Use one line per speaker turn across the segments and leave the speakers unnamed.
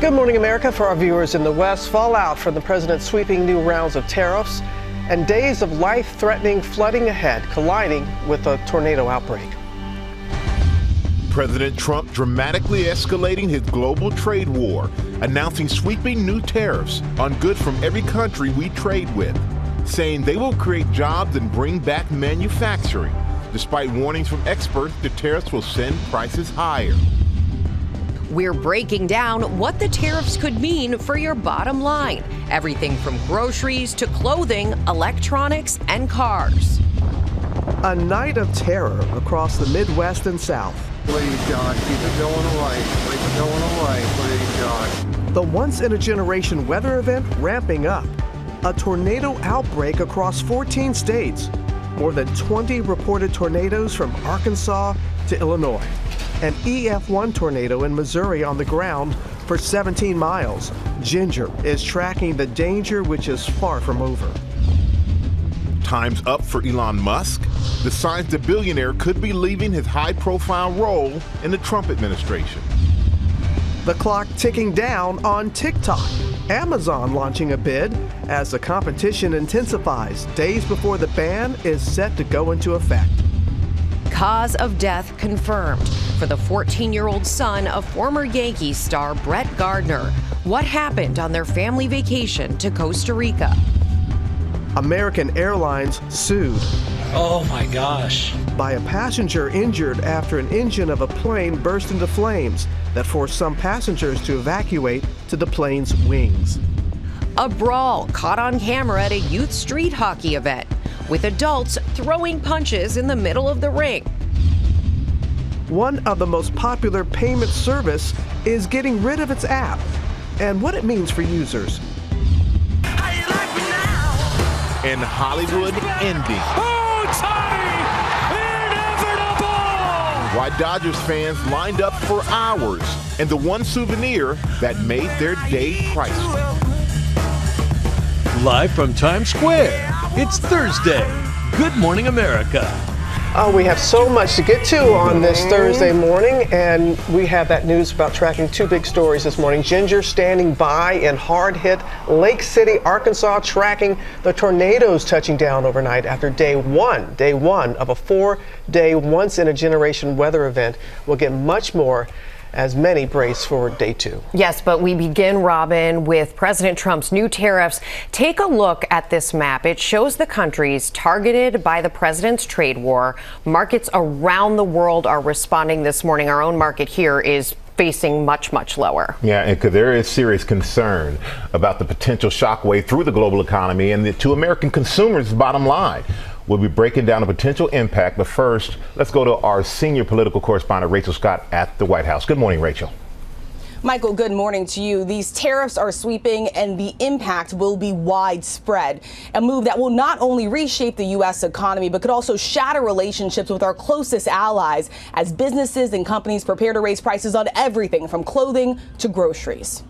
Good morning, America. For our viewers in the West, fallout from the president's sweeping new rounds of tariffs and days of life-threatening flooding ahead, colliding with a tornado outbreak.
President Trump dramatically escalating his global trade war, announcing sweeping new tariffs on goods from every country we trade with, saying they will create jobs and bring back manufacturing. Despite warnings from experts, the tariffs will send prices higher.
We're breaking down what the tariffs could mean for your bottom line. Everything from groceries to clothing, electronics, and cars.
A night of terror across the Midwest and South.
Please, God, keep it going away. Keep it going away, please, God.
The once-in-a-generation weather event ramping up. A tornado outbreak across 14 states. More than 20 reported tornadoes from Arkansas to Illinois. An EF1 tornado in Missouri on the ground for 17 miles. Ginger is tracking the danger, which is far from over.
Time's up for Elon Musk. The signs the billionaire could be leaving his high-profile role in the Trump administration.
The clock ticking down on TikTok. Amazon launching a bid as the competition intensifies days before the ban is set to go into effect.
Cause of death confirmed for the 14-year-old son of former Yankees star Brett Gardner. What happened on their family vacation to Costa Rica?
American Airlines sued.
Oh my gosh.
By a passenger injured after an engine of a plane burst into flames that forced some passengers to evacuate to the plane's wings.
A brawl caught on camera at a youth street hockey event, with adults throwing punches in the middle of the ring.
One of the most popular payment service is getting rid of its app and what it means for users.
And Hollywood ending.
Oh, Tommy! Inevitable!
Why Dodgers fans lined up for hours, and the one souvenir that made their day priceless.
Live from Times Square, it's Thursday. Good morning, America.
We have so much to get to on this Thursday morning, and we have that news about tracking two big stories this morning. Ginger standing by in hard-hit Lake City, Arkansas, tracking the tornadoes touching down overnight after day one of a 4-day, once-in-a-generation weather event. We'll get much more as many brace for day two.
Yes, but we begin, Robin, with President Trump's new tariffs. Take a look at this map. It shows the countries targeted by the president's trade war. Markets around the world are responding this morning. Our own market here is facing much, much lower.
Yeah, and there is serious concern about the potential shockwave through the global economy and to American consumers' bottom line. We'll be breaking down a potential impact, but first, let's go to our senior political correspondent, Rachel Scott, at the White House. Good morning, Rachel.
Michael, good morning to you. These tariffs are sweeping and the impact will be widespread. A move that will not only reshape the U.S. economy, but could also shatter relationships with our closest allies as businesses and companies prepare to raise prices on everything from clothing to groceries.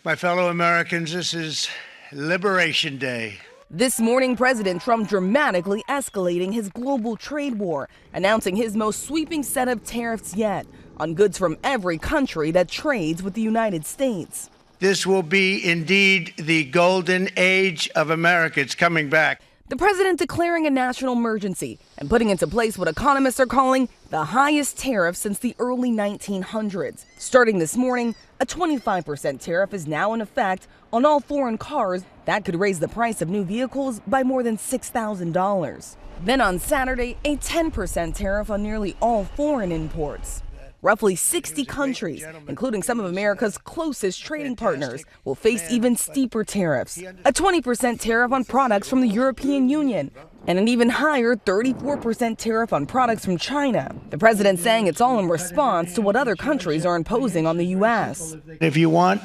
My fellow Americans, this is Liberation Day.
This morning, President Trump dramatically escalating his global trade war, announcing his most sweeping set of tariffs yet on goods from every country that trades with the United States.
This will be indeed the golden age of America. It's coming back.
The president declaring a national emergency and putting into place what economists are calling the highest tariff since the early 1900s. Starting this morning, a 25% tariff is now in effect on all foreign cars. That could raise the price of new vehicles by more than $6,000. Then on Saturday, a 10% tariff on nearly all foreign imports. Roughly 60 countries, including some of America's closest trading partners, will face even steeper tariffs. A 20% tariff on products from the European Union, and an even higher 34% tariff on products from China. The president saying it's all in response to what other countries are imposing on the U.S.
If you want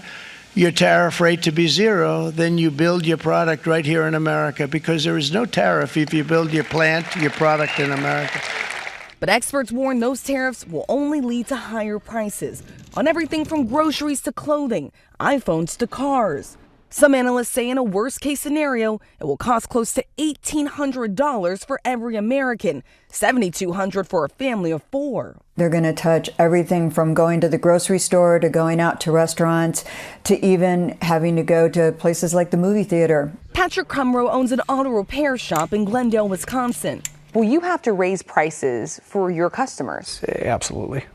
your tariff rate to be zero, then you build your product right here in America, because there is no tariff if you build your plant, your product in America.
But experts warn those tariffs will only lead to higher prices on everything from groceries to clothing, iPhones to cars. Some analysts say in a worst-case scenario, it will cost close to $1,800 for every American, $7,200 for a family of 4.
They're going to touch everything from going to the grocery store to going out to restaurants to even having to go to places like the movie theater.
Patrick Crumrow owns an auto repair shop in Glendale, Wisconsin.
Will you have to raise prices for your customers?
Absolutely.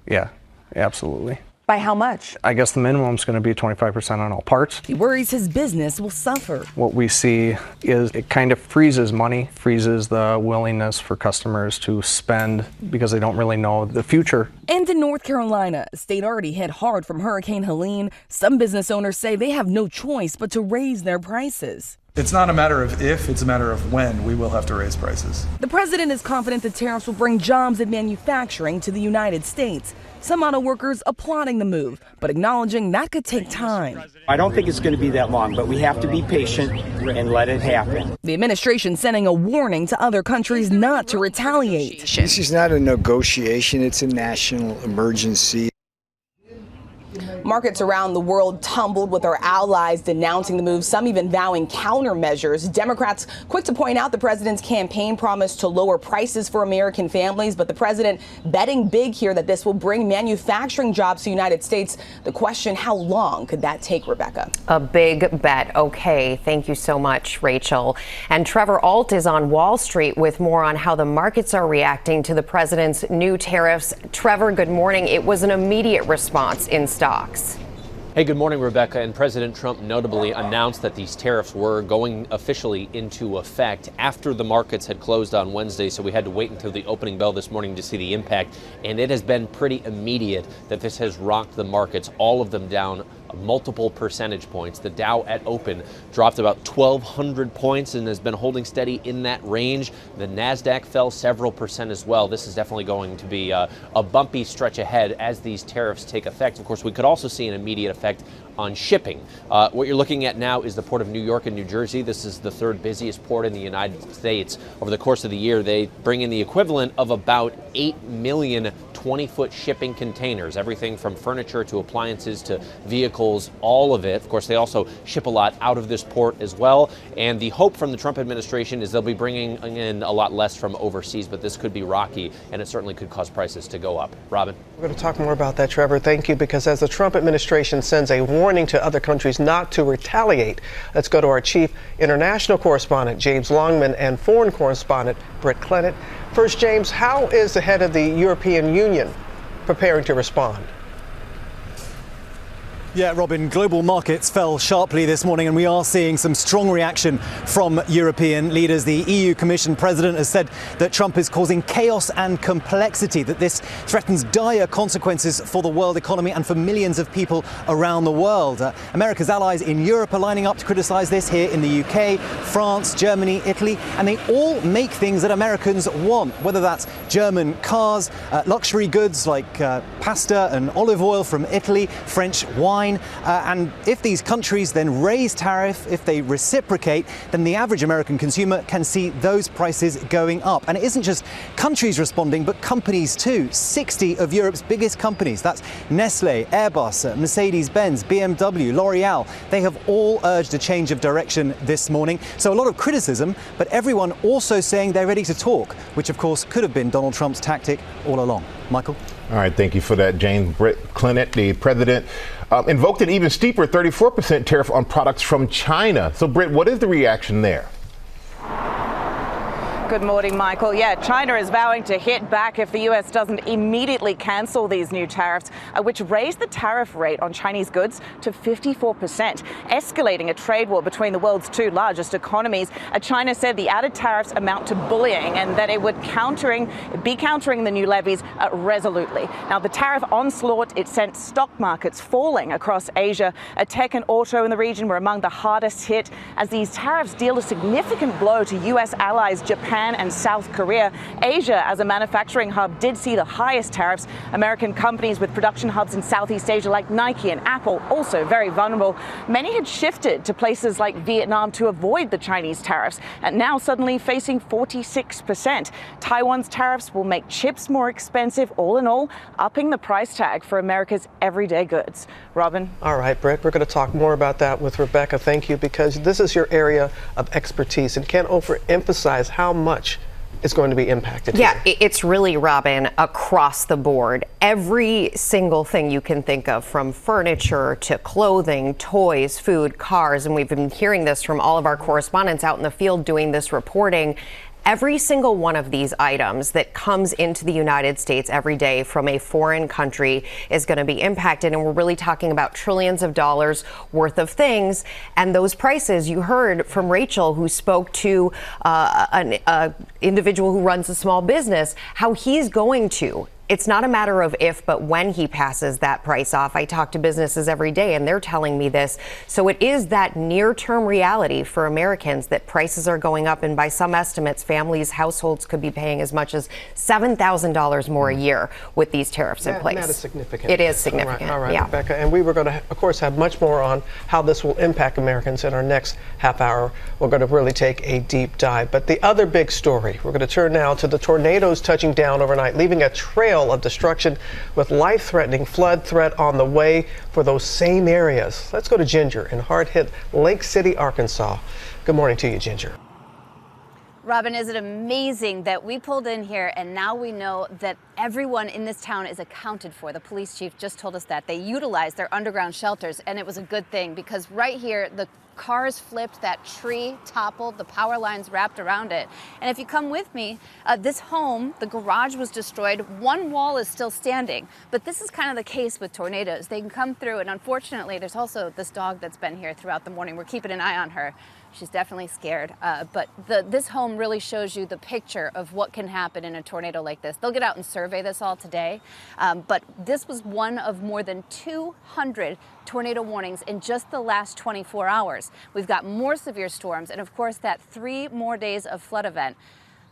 Yeah, absolutely.
By how much?
I guess the minimum is going to be 25% on all parts.
He worries his business will suffer.
What we see is it kind of freezes money, freezes the willingness for customers to spend because they don't really know the future.
And in North Carolina, a state already hit hard from Hurricane Helene, some business owners say they have no choice but to raise their prices.
It's not a matter of if, it's a matter of when we will have to raise prices.
The president is confident the tariffs will bring jobs and manufacturing to the United States. Some auto workers applauding the move, but acknowledging that could take time.
I don't think it's going to be that long, but we have to be patient and let it happen.
The administration sending a warning to other countries not to retaliate.
This is not a negotiation, it's a national emergency.
Markets around the world tumbled with our allies denouncing the move, some even vowing countermeasures. Democrats quick to point out the president's campaign promise to lower prices for American families, but the president betting big here that this will bring manufacturing jobs to the United States. The question, how long could that take, Rebecca?
A big bet. Okay, thank you so much, Rachel. And Trevor Ault is on Wall Street with more on how the markets are reacting to the president's new tariffs. Trevor, good morning. It was an immediate response in stocks.
Hey, good morning, Rebecca. And President Trump notably announced that these tariffs were going officially into effect after the markets had closed on Wednesday. So we had to wait until the opening bell this morning to see the impact. And it has been pretty immediate that this has rocked the markets, all of them down multiple percentage points. The Dow at open dropped about 1,200 points and has been holding steady in that range. The NASDAQ fell several percent as well. This is definitely going to be a bumpy stretch ahead as these tariffs take effect. Of course, we could also see an immediate effect on shipping. What you're looking at now is the Port of New York and New Jersey. This is the third busiest port in the United States. Over the course of the year, they bring in the equivalent of about 8 million 20-foot shipping containers, everything from furniture to appliances to vehicles, all of it. Of course, they also ship a lot out of this port as well. And the hope from the Trump administration is they'll be bringing in a lot less from overseas, but this could be rocky and it certainly could cause prices to go up. Robin?
We're going to talk more about that, Trevor. Thank you, because as the Trump administration sends a warning to other countries not to retaliate, let's go to our chief international correspondent, James Longman, and foreign correspondent, Britt Clennett. First, James, how is the head of the European Union preparing to respond?
Yeah, Robin, global markets fell sharply this morning and we are seeing some strong reaction from European leaders. The EU Commission president has said that Trump is causing chaos and complexity, that this threatens dire consequences for the world economy and for millions of people around the world. America's allies in Europe are lining up to criticize this here in the UK, France, Germany, Italy, and they all make things that Americans want, whether that's German cars, luxury goods like pasta and olive oil from Italy, French wine. And if these countries then raise tariff, if they reciprocate, then the average American consumer can see those prices going up. And it isn't just countries responding, but companies too. 60 of Europe's biggest companies, that's Nestle, Airbus, Mercedes-Benz, BMW, L'Oreal, they have all urged a change of direction this morning. So a lot of criticism, but everyone also saying they're ready to talk, which of course could have been Donald Trump's tactic all along. Michael?
All right, thank you for that, James. Britt Clennett, the president, invoked an even steeper 34% tariff on products from China. So, Britt, what is the reaction there?
Good morning, Michael. Yeah, China is vowing to hit back if the U.S. doesn't immediately cancel these new tariffs, which raised the tariff rate on Chinese goods to 54%, escalating a trade war between the world's two largest economies. China said the added tariffs amount to bullying and that it would be countering the new levies resolutely. Now, the tariff onslaught, it sent stock markets falling across Asia. Tech and auto in the region were among the hardest hit as these tariffs deal a significant blow to U.S. allies Japan Japan and South Korea. Asia, as a manufacturing hub, did see the highest tariffs. American companies with production hubs in Southeast Asia like Nike and Apple also very vulnerable. Many had shifted to places like Vietnam to avoid the Chinese tariffs, and now suddenly facing 46%. Taiwan's tariffs will make chips more expensive, all in all, upping the price tag for America's everyday goods. Robin?
All right, Britt, we're going to talk more about that with Rebecca. Thank you, because this is your area of expertise and can't overemphasize how much is going to be impacted.
Yeah, it's really, Robin, across the board. Every single thing you can think of, from furniture to clothing, toys, food, cars, and we've been hearing this from all of our correspondents out in the field doing this reporting. Every single one of these items that comes into the United States every day from a foreign country is going to be impacted. And we're really talking about trillions of dollars worth of things. And those prices, you heard from Rachel, who spoke to an individual who runs a small business, how he's going to. It's not a matter of if, but when he passes that price off. I talk to businesses every day and they're telling me this. So it is that near-term reality for Americans that prices are going up. And by some estimates, families, households could be paying as much as $7,000 more a year with these tariffs in place.
That is significant.
It is significant.
All right,
yeah.
Rebecca. And we were going to, of course, have much more on how this will impact Americans in our next half hour. We're going to really take a deep dive. But the other big story, we're going to turn now to the tornadoes touching down overnight, leaving a trail of destruction with life-threatening flood threat on the way for those same areas. Let's go to Ginger in hard-hit Lake City, Arkansas. Good morning to you, Ginger.
Robin, is it amazing that we pulled in here and now we know that everyone in this town is accounted for? The police chief just told us that. They utilized their underground shelters, and it was a good thing because right here, the cars flipped, that tree toppled, the power lines wrapped around it. And if you come with me, this home, the garage was destroyed. One wall is still standing, but this is kind of the case with tornadoes. They can come through, and unfortunately, there's also this dog that's been here throughout the morning. We're keeping an eye on her. She's definitely scared, but this home really shows you the picture of what can happen in a tornado like this. They'll get out and survey this all today, but this was one of more than 200 tornado warnings in just the last 24 hours. We've got more severe storms and, of course, that 3 more days of flood event,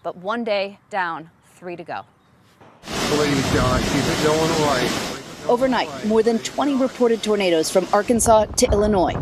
but 1 day down, 3 to go.
Please, John, keep it going away.
Overnight, more than 20 reported tornadoes from Arkansas to Illinois.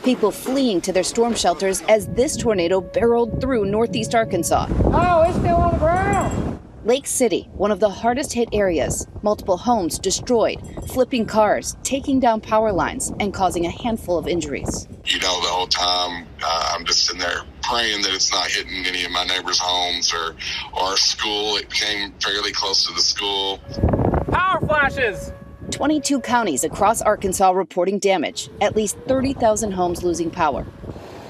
People fleeing to their storm shelters as this tornado barreled through northeast Arkansas.
Oh, it's still on the ground.
Lake City, one of the hardest hit areas. Multiple homes destroyed, flipping cars, taking down power lines, and causing a handful of injuries.
You know, the whole time I'm just sitting there praying that it's not hitting any of my neighbors' homes or our school. It came fairly close to the school.
Power flashes.
22 counties across Arkansas reporting damage, at least 30,000 homes losing power.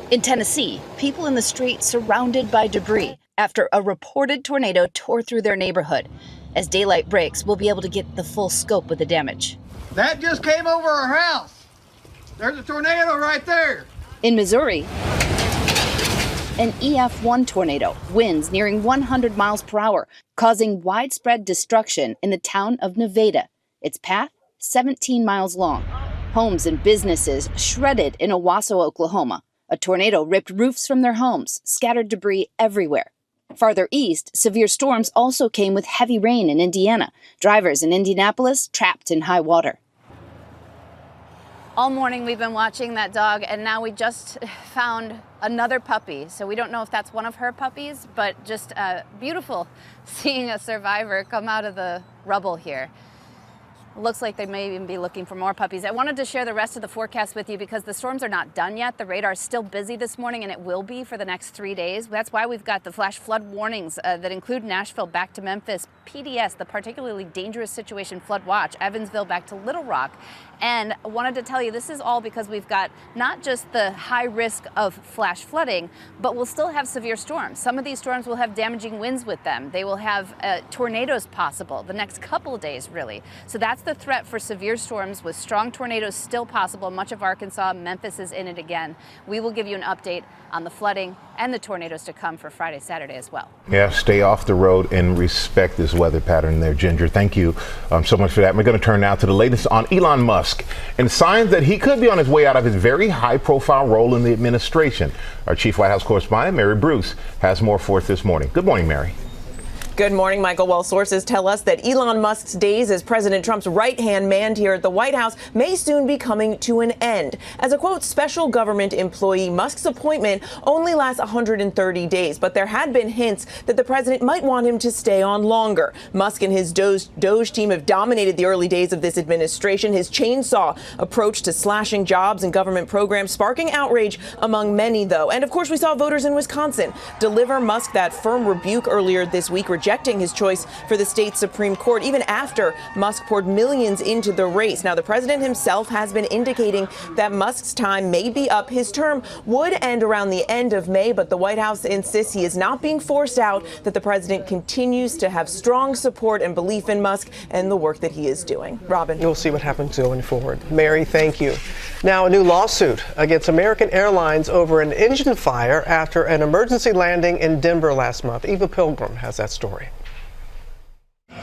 In Tennessee, people in the street surrounded by debris after a reported tornado tore through their neighborhood. As daylight breaks, we'll be able to get the full scope of the damage.
That just came over our house. There's a tornado right there.
In Missouri, an EF1 tornado, winds nearing 100 miles per hour, causing widespread destruction in the town of Nevada. Its path, 17 miles long. Homes and businesses shredded in Owasso, Oklahoma. A tornado ripped roofs from their homes, scattered debris everywhere. Farther east, severe storms also came with heavy rain in Indiana. Drivers in Indianapolis trapped in high water.
All morning we've been watching that dog, and now we just found another puppy. So we don't know if that's one of her puppies, but just beautiful seeing a survivor come out of the rubble here. Looks like they may even be looking for more puppies. I wanted to share the rest of the forecast with you because the storms are not done yet. The radar's still busy this morning, and it will be for the next 3 days. That's why we've got the flash flood warnings that include Nashville back to Memphis, PDS, the particularly dangerous situation flood watch, Evansville back to Little Rock. And I wanted to tell you this is all because we've got not just the high risk of flash flooding, but we'll still have severe storms. Some of these storms will have damaging winds with them. They will have tornadoes possible the next couple of days, really. So that's the threat for severe storms with strong tornadoes still possible. Much of Arkansas, Memphis is in it again. We will give you an update on the flooding and the tornadoes to come for Friday, Saturday as well.
Yeah, stay off the road and respect this this weather pattern there, Ginger. Thank you so much for that. We're going to turn now to the latest on Elon Musk and signs that he could be on his way out of his very high-profile role in the administration. Our chief White House correspondent, Mary Bruce, has more for us this morning. Good morning, Mary.
Good morning, Michael. Well, sources tell us that Elon Musk's days as President Trump's right-hand man here at the White House may soon be coming to an end. As a, quote, special government employee, Musk's appointment only lasts 130 days, but there had been hints that the president might want him to stay on longer. Musk and his Doge team have dominated the early days of this administration. His chainsaw approach to slashing jobs and government programs sparking outrage among many, though. And, of course, we saw voters in Wisconsin deliver Musk that firm rebuke earlier this week, rejecting his choice for the state Supreme Court, even after Musk poured millions into the race. Now, the president himself has been indicating that Musk's time may be up. His term would end around the end of May, but the White House insists he is not being forced out, that the president continues to have strong support and belief in Musk and the work that he is doing. Robin.
We'll see what happens going forward. Mary, thank you. Now, a new lawsuit against American Airlines over an engine fire after an emergency landing in Denver last month. Eva Pilgrim has that story.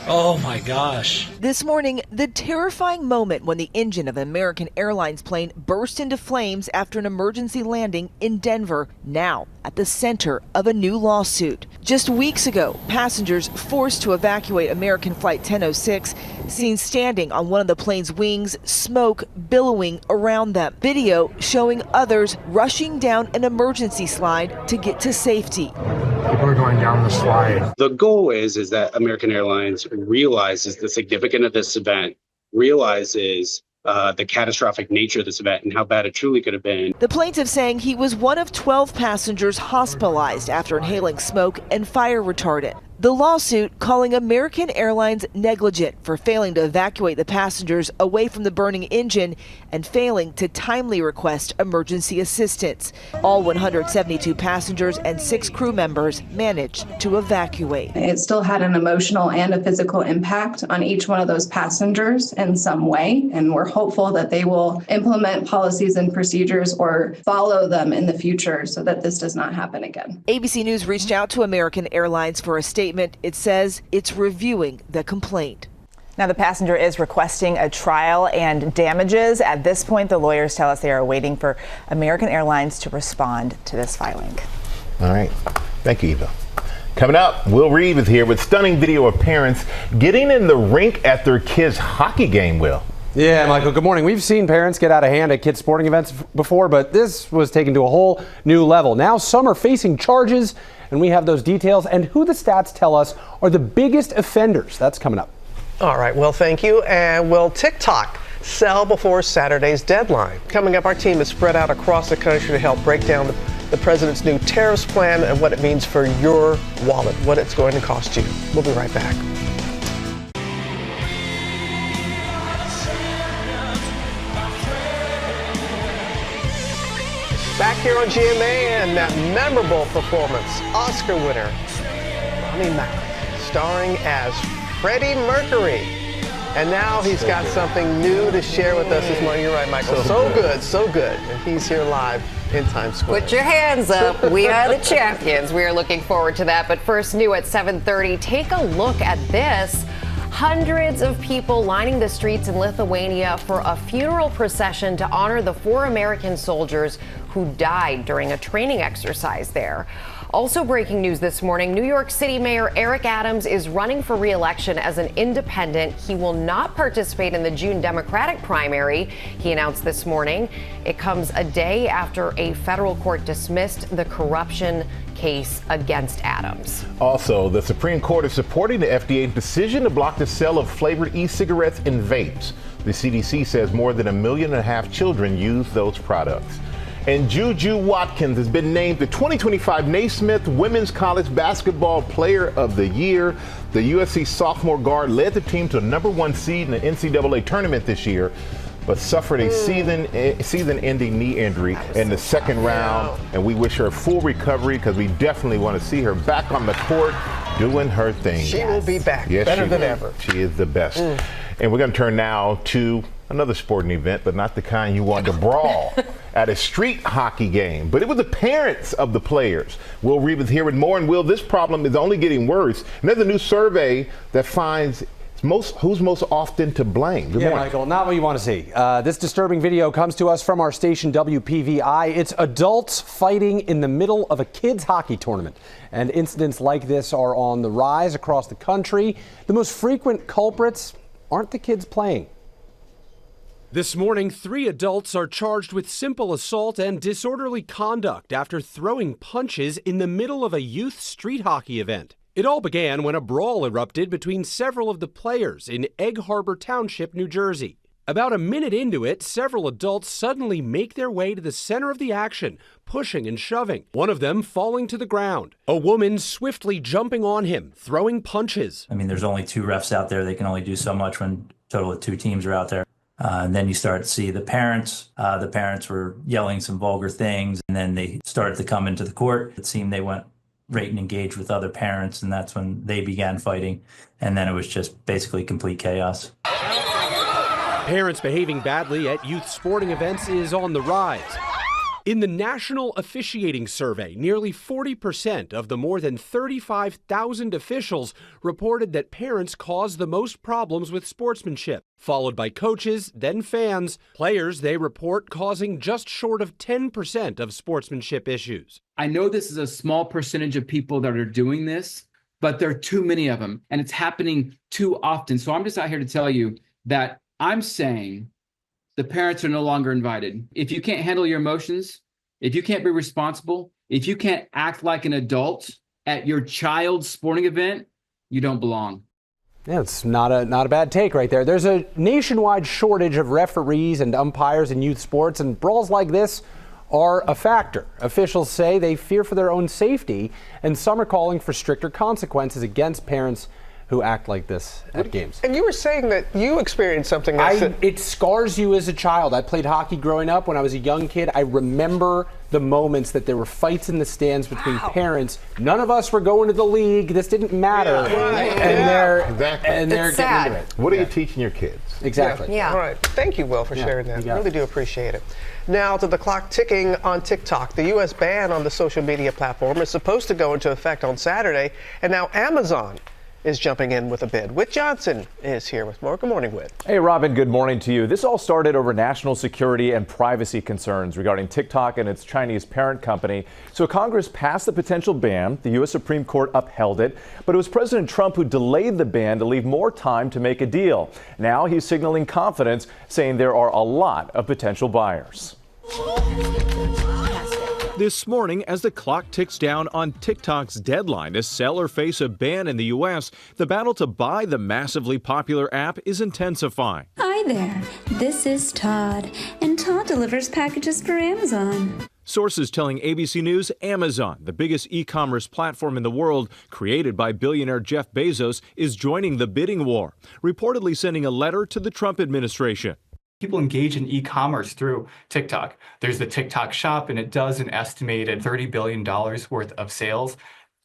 Oh my gosh.
This morning, the terrifying moment when the engine of an American Airlines plane burst into flames after an emergency landing in Denver, now at the center of a new lawsuit. Just weeks ago, passengers forced to evacuate American Flight 1006, seen standing on one of the plane's wings, smoke billowing around them. Video showing others rushing down an emergency slide to get to safety.
People are going down the slide. The goal is that American Airlines realizes the significance of this event, realizes the catastrophic nature of this event and how bad it truly could have been.
The plaintiff saying he was one of 12 passengers hospitalized after inhaling smoke and fire retardant. The lawsuit calling American Airlines negligent for failing to evacuate the passengers away from the burning engine and failing to timely request emergency assistance. All 172 passengers and 6 crew members managed to evacuate.
It still had an emotional and a physical impact on each one of those passengers in some way, and we're hopeful that they will implement policies and procedures or follow them in the future so that this does not happen again.
ABC News reached out to American Airlines for a statement. It says it's reviewing the complaint.
Now, the passenger is requesting a trial and damages. At this point, the lawyers tell us they are waiting for American Airlines to respond to this filing.
All right. Thank you, Eva. Coming up, Will Reeve is here with stunning video of parents getting in the rink at their kids' hockey game, Will.
Yeah, Michael, good morning. We've seen parents get out of hand at kids' sporting events before, but this was taken to a whole new level. Now some are facing charges, and we have those details and who the stats tell us are the biggest offenders. That's coming up.
All right, well, thank you. And will TikTok sell before Saturday's deadline? Coming up, our team is spread out across the country to help break down the president's new tariffs plan and what it means for your wallet, what it's going to cost you. We'll be right back. Back here on GMA and that memorable performance, Oscar winner Rami Malek, starring as Freddie Mercury. And now he's got something new to share with us this morning. You're right, Michael. So good, so good. And he's here live in Times Square.
Put your hands up. We are the champions. We are looking forward to that. But first, new at 7:30, take a look at this. Hundreds of people lining the streets in Lithuania for a funeral procession to honor the 4 American soldiers who died during a training exercise there. Also breaking news this morning, New York City Mayor Eric Adams is running for re-election as an independent. He will not participate in the June Democratic primary, he announced this morning. It comes a day after a federal court dismissed the corruption case against Adams.
Also, the Supreme Court is supporting the FDA's decision to block the sale of flavored e-cigarettes and vapes. The CDC says more than 1.5 million children use those products. And Juju Watkins has been named the 2025 Naismith Women's College Basketball Player of the Year. The USC sophomore guard led the team to a #1 seed in the NCAA tournament this year, but suffered a season-ending knee injury in the second round. And we wish her a full recovery because we definitely want to see her back on the court doing her thing.
She will be back,
yes,
better than ever.
She is the best. And we're going to turn now to Another sporting event, but not the kind you want to brawl at a street hockey game. But it was the parents of the players. Will Reeve is here with more. And Will, this problem is only getting worse. And there's a new survey that finds who's most often to blame. Good morning.
Michael, not what you want to see. This disturbing video comes to us from our station WPVI. It's adults fighting in the middle of a kids' hockey tournament. And incidents like this are on the rise across the country. The most frequent culprits aren't the kids playing.
This morning, 3 adults are charged with simple assault and disorderly conduct after throwing punches in the middle of a youth street hockey event. It all began when a brawl erupted between several of the players in Egg Harbor Township, New Jersey. About a minute into it, several adults suddenly make their way to the center of the action, pushing and shoving, one of them falling to the ground. A woman swiftly jumping on him, throwing punches.
I mean, there's only 2 refs out there. They can only do so much when a total of 2 teams are out there. And then you start to see the parents. The parents were yelling some vulgar things, and then they started to come into the court. It seemed they went right and engaged with other parents, and that's when they began fighting. And then it was just basically complete chaos.
Parents behaving badly at youth sporting events is on the rise. In the National Officiating Survey, nearly 40% of the more than 35,000 officials reported that parents cause the most problems with sportsmanship, followed by coaches, then fans. Players, they report, causing just short of 10% of sportsmanship issues.
I know this is a small percentage of people that are doing this, but there are too many of them, and it's happening too often. So I'm just out here to tell you that I'm saying the parents are no longer invited. If you can't handle your emotions, if you can't be responsible, if you can't act like an adult at your child's sporting event, you don't belong.
Yeah, it's not a bad take right there. There's a nationwide shortage of referees and umpires in youth sports, and brawls like this are a factor. Officials say they fear for their own safety, and some are calling for stricter consequences against parents who act like this at games.
And you were saying that you experienced something.
It scars you as a child. I played hockey growing up when I was a young kid. I remember the moments that there were fights in the stands between parents. None of us were going to the league. This didn't matter. And they're getting into it.
What are you teaching your kids?
Exactly.
Yeah. All right. Thank you, Will, for sharing that. I really do appreciate it. Now to the clock ticking on TikTok. The U.S. ban on the social media platform is supposed to go into effect on Saturday, and now Amazon is jumping in with a bid. Whit Johnson is here with more. Good morning, Whit.
Hey, Robin, good morning to you. This all started over national security and privacy concerns regarding TikTok and its Chinese parent company. So Congress passed the potential ban. The U.S. Supreme Court upheld it, but it was President Trump who delayed the ban to leave more time to make a deal. Now he's signaling confidence, saying there are a lot of potential buyers.
This morning, as the clock ticks down on TikTok's deadline to sell or face a ban in the U.S., the battle to buy the massively popular app is intensifying.
Hi there, this is Todd, and Todd delivers packages for Amazon.
Sources telling ABC News Amazon, the biggest e-commerce platform in the world, created by billionaire Jeff Bezos, is joining the bidding war, reportedly sending a letter to the Trump administration.
People engage in e-commerce through TikTok. There's the TikTok shop, and it does an estimated $30 billion worth of sales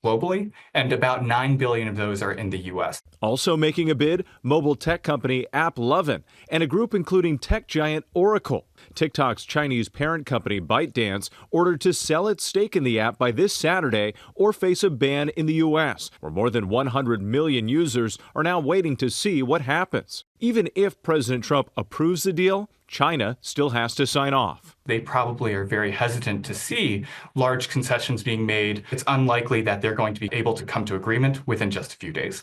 globally, and about $9 billion of those are in the U.S.
Also making a bid, mobile tech company AppLovin and a group including tech giant Oracle. TikTok's Chinese parent company ByteDance ordered to sell its stake in the app by this Saturday or face a ban in the U.S., where more than 100 million users are now waiting to see what happens. Even if President Trump approves the deal, China still has to sign off.
They probably are very hesitant to see large concessions being made. It's unlikely that they're going to be able to come to agreement within just a few days.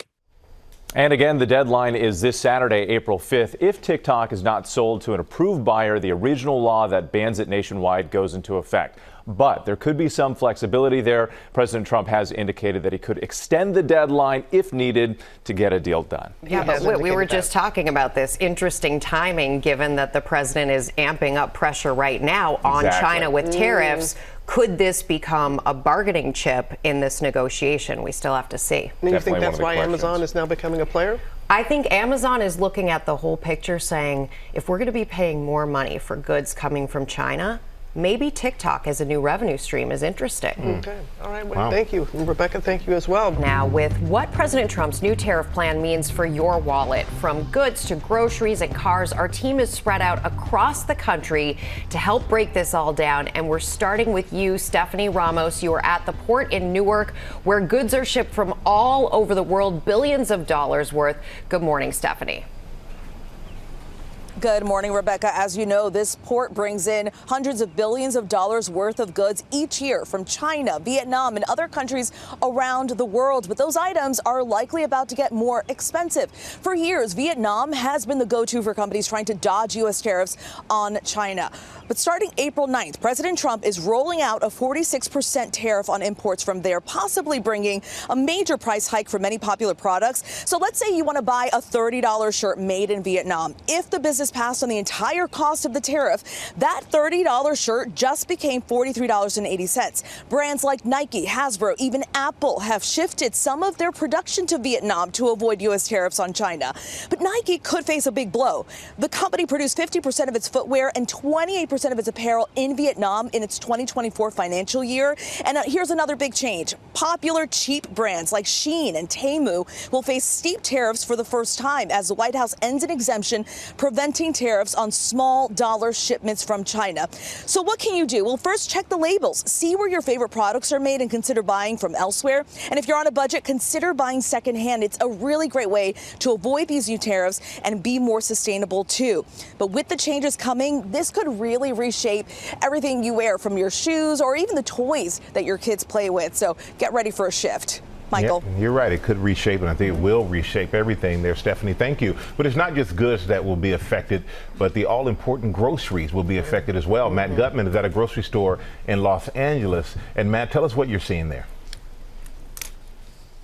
And again, the deadline is this Saturday, April 5th. If TikTok is not sold to an approved buyer, the original law that bans it nationwide goes into effect. But there could be some flexibility there. President Trump has indicated that he could extend the deadline if needed to get a deal done.
Yeah, but we were just talking about this. Interesting timing, given that the president is amping up pressure right now on China with tariffs. Could this become a bargaining chip in this negotiation? We still have to see.
And you think that's why Amazon is now becoming a player?
I think Amazon is looking at the whole picture saying, if we're going to be paying more money for goods coming from China, maybe TikTok as a new revenue stream is interesting.
Okay. All right. Well, thank you. And Rebecca, thank you as well.
Now, with what President Trump's new tariff plan means for your wallet, from goods to groceries and cars, our team is spread out across the country to help break this all down. And we're starting with you, Stephanie Ramos. You are at the port in Newark, where goods are shipped from all over the world, billions of dollars worth. Good morning, Stephanie.
Good morning, Rebecca. As you know, this port brings in hundreds of billions of dollars worth of goods each year from China, Vietnam, and other countries around the world. But those items are likely about to get more expensive. For years, Vietnam has been the go-to for companies trying to dodge U.S. tariffs on China. But starting April 9th, President Trump is rolling out a 46% tariff on imports from there, possibly bringing a major price hike for many popular products. So let's say you want to buy a $30 shirt made in Vietnam. If the business passed on the entire cost of the tariff, that $30 shirt just became $43.80. Brands like Nike, Hasbro, even Apple have shifted some of their production to Vietnam to avoid U.S. tariffs on China. But Nike could face a big blow. The company produced 50% of its footwear and 28% of its apparel in Vietnam in its 2024 financial year. And here's another big change. Popular cheap brands like Shein and Temu will face steep tariffs for the first time as the White House ends an exemption preventing tariffs on small dollar shipments from China. So what can you do? Well, first check the labels, see where your favorite products are made and consider buying from elsewhere. And if you're on a budget, consider buying secondhand. It's a really great way to avoid these new tariffs and be more sustainable too. But with the changes coming, this could really reshape everything you wear, from your shoes or even the toys that your kids play with. So get ready for a shift. Michael.
Yeah, you're right. It could reshape, and I think it will reshape everything there, Stephanie. Thank you. But it's not just goods that will be affected, but the all-important groceries will be affected as well. Matt Gutman is at a grocery store in Los Angeles. And Matt, tell us what you're seeing there.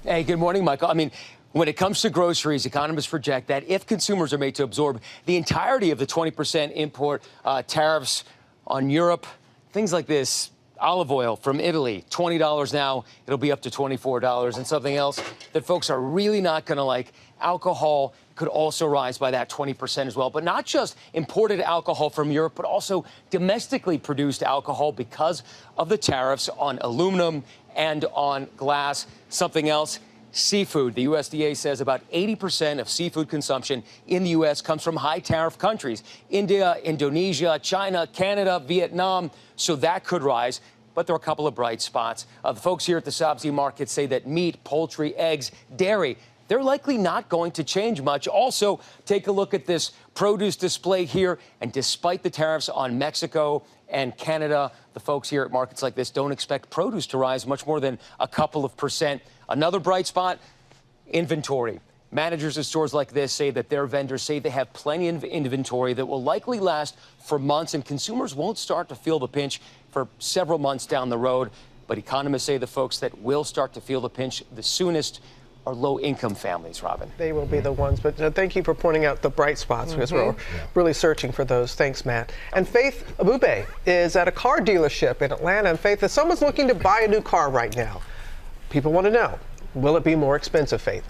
Hey, good morning, Michael. I mean, when it comes to groceries, economists project that if consumers are made to absorb the entirety of the 20% import tariffs on Europe, things like this, olive oil from Italy, $20 now, it'll be up to $24. And something else that folks are really not going to like, alcohol could also rise by that 20% as well. But not just imported alcohol from Europe, but also domestically produced alcohol because of the tariffs on aluminum and on glass. Something else, seafood. The USDA says about 80% of seafood consumption in the U.S. comes from high tariff countries. India, Indonesia, China, Canada, Vietnam. So that could rise. But there are a couple of bright spots. The folks here at the Sabzi market say that meat, poultry, eggs, dairy, they're likely not going to change much. Also, take a look at this produce display here. And despite the tariffs on Mexico and Canada, the folks here at markets like this don't expect produce to rise much more than a couple of percent. Another bright spot, inventory. Managers of stores like this say that their vendors say they have plenty of inventory that will likely last for months, and consumers won't start to feel the pinch for several months down the road. But economists say the folks that will start to feel the pinch the soonest are low-income families, Robin.
They will be the ones. But thank you for pointing out the bright spots because we're really searching for those. Thanks, Matt. And Faith Abube is at a car dealership in Atlanta. And Faith, if someone's looking to buy a new car right now, people want to know, will it be more expensive, Faith?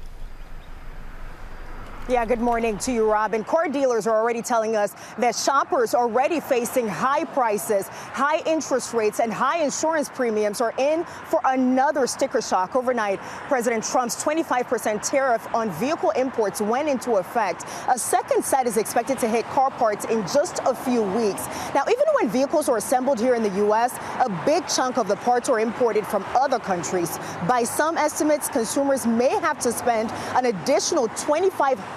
Yeah, good morning to you, Robin. Car dealers are already telling us that shoppers are already facing high prices, high interest rates, and high insurance premiums are in for another sticker shock. Overnight, President Trump's 25% tariff on vehicle imports went into effect. A second set is expected to hit car parts in just a few weeks. Now, even when vehicles are assembled here in the U.S., a big chunk of the parts are imported from other countries. By some estimates, consumers may have to spend an additional $2,500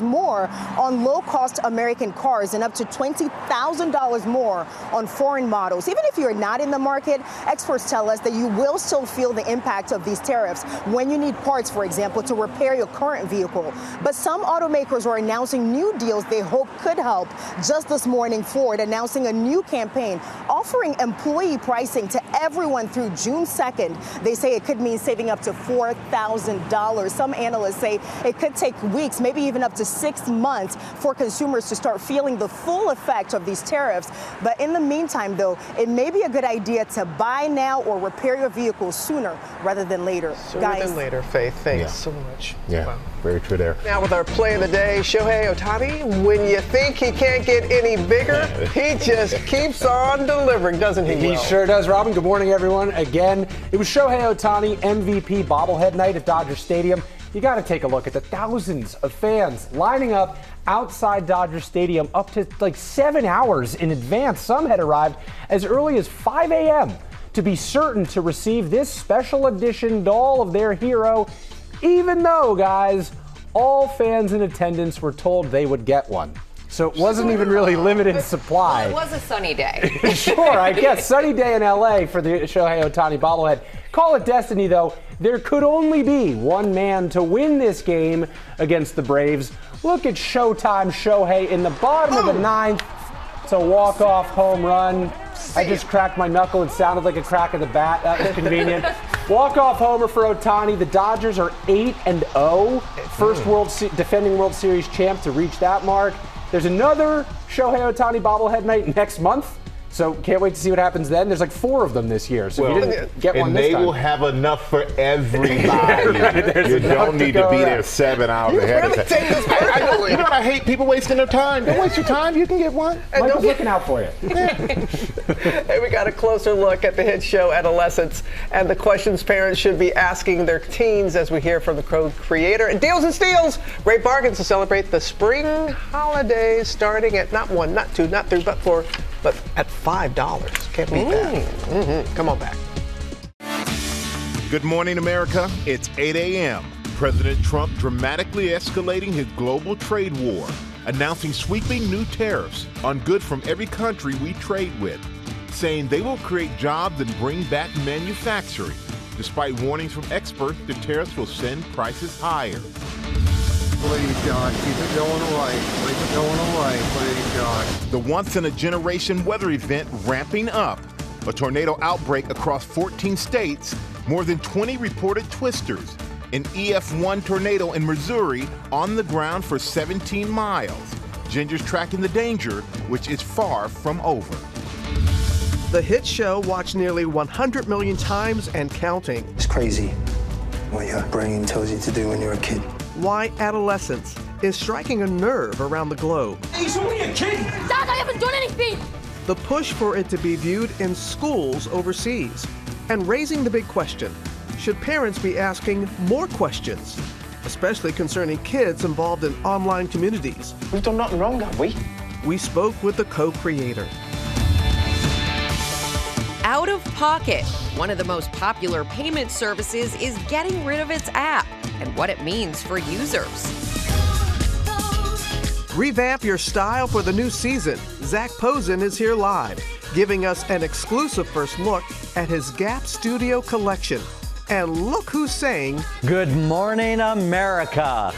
more on low-cost American cars and up to $20,000 more on foreign models. Even if you're not in the market, experts tell us that you will still feel the impact of these tariffs when you need parts, for example, to repair your current vehicle. But some automakers are announcing new deals they hope could help. Just this morning, Ford announcing a new campaign offering employee pricing to everyone through June 2nd. They say it could mean saving up to $4,000. Some analysts say it could take weeks weeks, maybe even up to 6 months for consumers to start feeling the full effect of these tariffs. But in the meantime, though, it may be a good idea to buy now or repair your vehicle sooner rather than later.
Sooner than later, Faith. Thanks so much.
Yeah,
Wow.
very true there.
Now with our play of the day, Shohei Ohtani, when you think he can't get any bigger, he just keeps on delivering, doesn't he?
He sure does, Robin. Good morning, everyone. Again, it was Shohei Ohtani MVP bobblehead night at Dodger Stadium. You got to take a look at the thousands of fans lining up outside Dodger Stadium up to like 7 hours in advance. Some had arrived as early as 5 a.m. to be certain to receive this special edition doll of their hero, even though, guys, all fans in attendance were told they would get one. So it wasn't even really limited supply.
Well, it was a sunny day.
Sure, I guess. Sunny day in LA for the Shohei Ohtani bobblehead. Call it destiny, though. There could only be one man to win this game against the Braves. Look at Showtime Shohei in the bottom of the ninth. It's a walk-off home run. I just cracked my knuckle. It sounded like a crack of the bat. That was convenient. Walk-off homer for Ohtani. The Dodgers are 8-0. First defending World Series champ to reach that mark. There's another Shohei Ohtani bobblehead night next month. So can't wait to see what happens then. There's like 4 of them this year. So if you didn't get one this time.
And they will have enough for everybody. You don't need to be there 7 hours ahead of time. You know what I hate? People wasting their time. Don't waste your time. You can get one.
Michael's looking out for you.
Hey, we got a closer look at the hit show Adolescence and the questions parents should be asking their teens as we hear from the creator. And Deals and Steals, great bargains to celebrate the spring holidays starting at not 1, not 2, not 3, but 4, but at $5. Can't beat that. Come on back.
Good morning, America. It's 8 a.m. President Trump dramatically escalating his global trade war, announcing sweeping new tariffs on goods from every country we trade with, saying they will create jobs and bring back manufacturing. Despite warnings from experts, the tariffs will send prices higher.
Please, God, keep it going away. Keep it going away, please, God.
The once-in-a-generation weather event ramping up. A tornado outbreak across 14 states, more than 20 reported twisters. An EF1 tornado in Missouri on the ground for 17 miles. Ginger's tracking the danger, which is far from over.
The hit show watched nearly 100 million times and counting.
It's crazy what your brain tells you to do when you're a kid.
Why adolescence is striking a nerve around the globe.
He's only a kid!
Dad, I haven't done anything!
The push for it to be viewed in schools overseas. And raising the big question, should parents be asking more questions? Especially concerning kids involved in online communities.
We've done nothing wrong, have we?
We spoke with the co-creator.
Out of Pocket, one of the most popular payment services, is getting rid of its app and what it means for users.
Revamp your style for the new season. Zach Posen is here live, giving us an exclusive first look at his Gap Studio collection. And look who's saying,
"Good morning, America."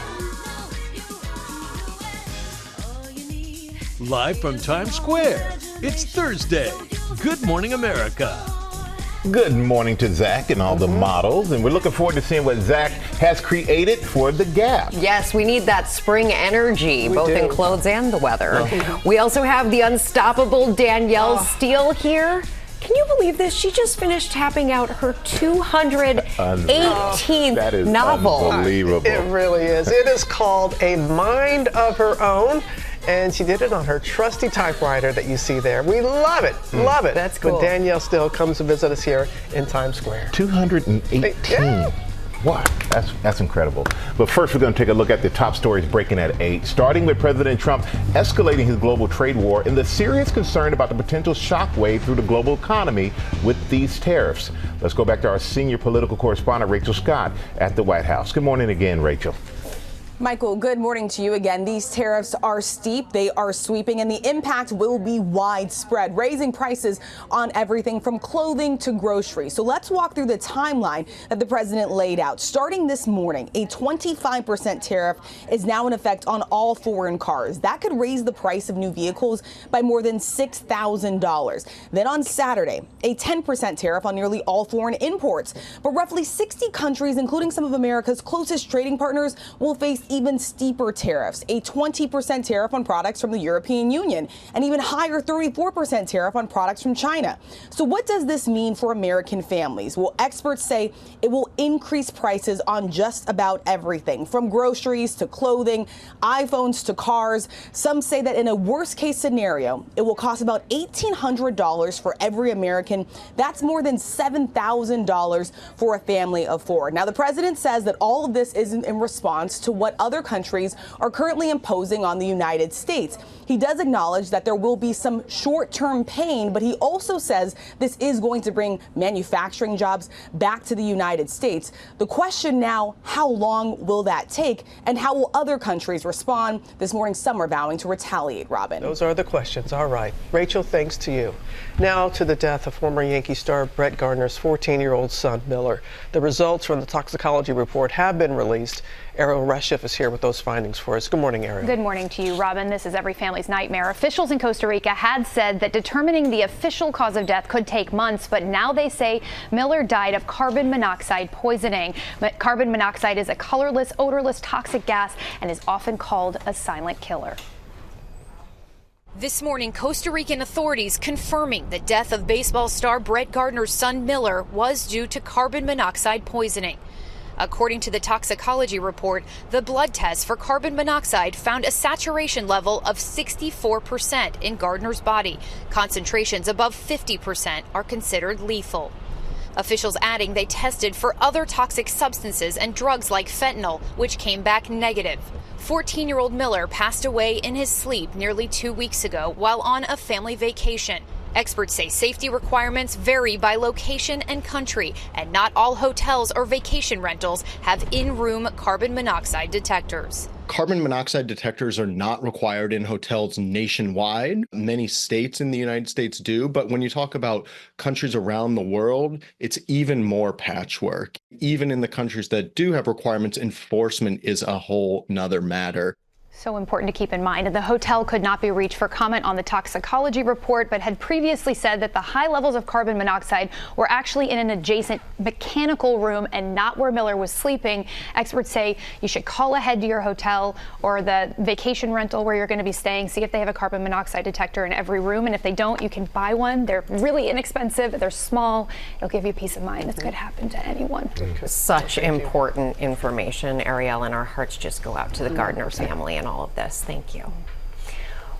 Live from Times Square, it's Thursday. Good morning, America.
Good morning to Zach and all the models, and we're looking forward to seeing what Zach has created for the Gap.
Yes, we need that spring energy, both in clothes and the weather. We also have the unstoppable Danielle Steele here. Can you believe this? She just finished tapping out her 218th
that is
novel.
Unbelievable.
It really is. It is called A Mind of Her Own. And she did it on her trusty typewriter that you see there. We love it. Love it.
That's cool.
But Danielle Steele comes to visit us here in Times Square.
218.
Yeah.
Wow, that's incredible. But first, we're going to take a look at the top stories breaking at 8, starting with President Trump escalating his global trade war and the serious concern about the potential shockwave through the global economy with these tariffs. Let's go back to our senior political correspondent, Rachel Scott, at the White House. Good morning again, Rachel.
Michael, good morning to you again. These tariffs are steep, they are sweeping, and the impact will be widespread, raising prices on everything from clothing to groceries. So let's walk through the timeline that the president laid out. Starting this morning, a 25% tariff is now in effect on all foreign cars. That could raise the price of new vehicles by more than $6,000. Then on Saturday, a 10% tariff on nearly all foreign imports. But roughly 60 countries, including some of America's closest trading partners, will face even steeper tariffs, a 20% tariff on products from the European Union, and even higher 34% tariff on products from China. So what does this mean for American families? Well, experts say it will increase prices on just about everything, from groceries to clothing, iPhones to cars. Some say that in a worst case scenario, it will cost about $1,800 for every American. That's more than $7,000 for a family of four. Now, the president says that all of this isn't in response to what other countries are currently imposing on the United States. He does acknowledge that there will be some short-term pain, but he also says this is going to bring manufacturing jobs back to the United States. The question now, how long will that take, and how will other countries respond? This morning, some are vowing to retaliate, Robin.
Those are the questions. All right. Rachel, thanks to you. Now to the death of former Yankee star Brett Gardner's 14-year-old son, Miller. The results from the toxicology report have been released. Ariel Reshef is here with those findings for us. Good morning, Ariel.
Good morning to you, Robin. This is every family's nightmare. Officials in Costa Rica had said that determining the official cause of death could take months, but now they say Miller died of carbon monoxide poisoning. Carbon monoxide is a colorless, odorless, toxic gas and is often called a silent killer.
This morning, Costa Rican authorities confirming the death of baseball star Brett Gardner's son Miller was due to carbon monoxide poisoning. According to the toxicology report, the blood test for carbon monoxide found a saturation level of 64% in Gardner's body. Concentrations above 50% are considered lethal. Officials adding they tested for other toxic substances and drugs like fentanyl, which came back negative. 14-year-old Miller passed away in his sleep nearly 2 weeks ago while on a family vacation. Experts say safety requirements vary by location and country, and not all hotels or vacation rentals have in-room carbon monoxide detectors.
Carbon monoxide detectors are not required in hotels nationwide. Many states in the United States do, but when you talk about countries around the world, it's even more patchwork. Even in the countries that do have requirements, enforcement is a whole nother matter.
So important to keep in mind. The hotel could not be reached for comment on the toxicology report, but had previously said that the high levels of carbon monoxide were actually in an adjacent mechanical room and not where Miller was sleeping. Experts say you should call ahead to your hotel or the vacation rental where you're going to be staying, see if they have a carbon monoxide detector in every room. And if they don't, you can buy one. They're really inexpensive. They're small. It'll give you peace of mind. This could happen to anyone.
Such important information, Ariel, and our hearts just go out to the Gardner family and all of this. Thank you.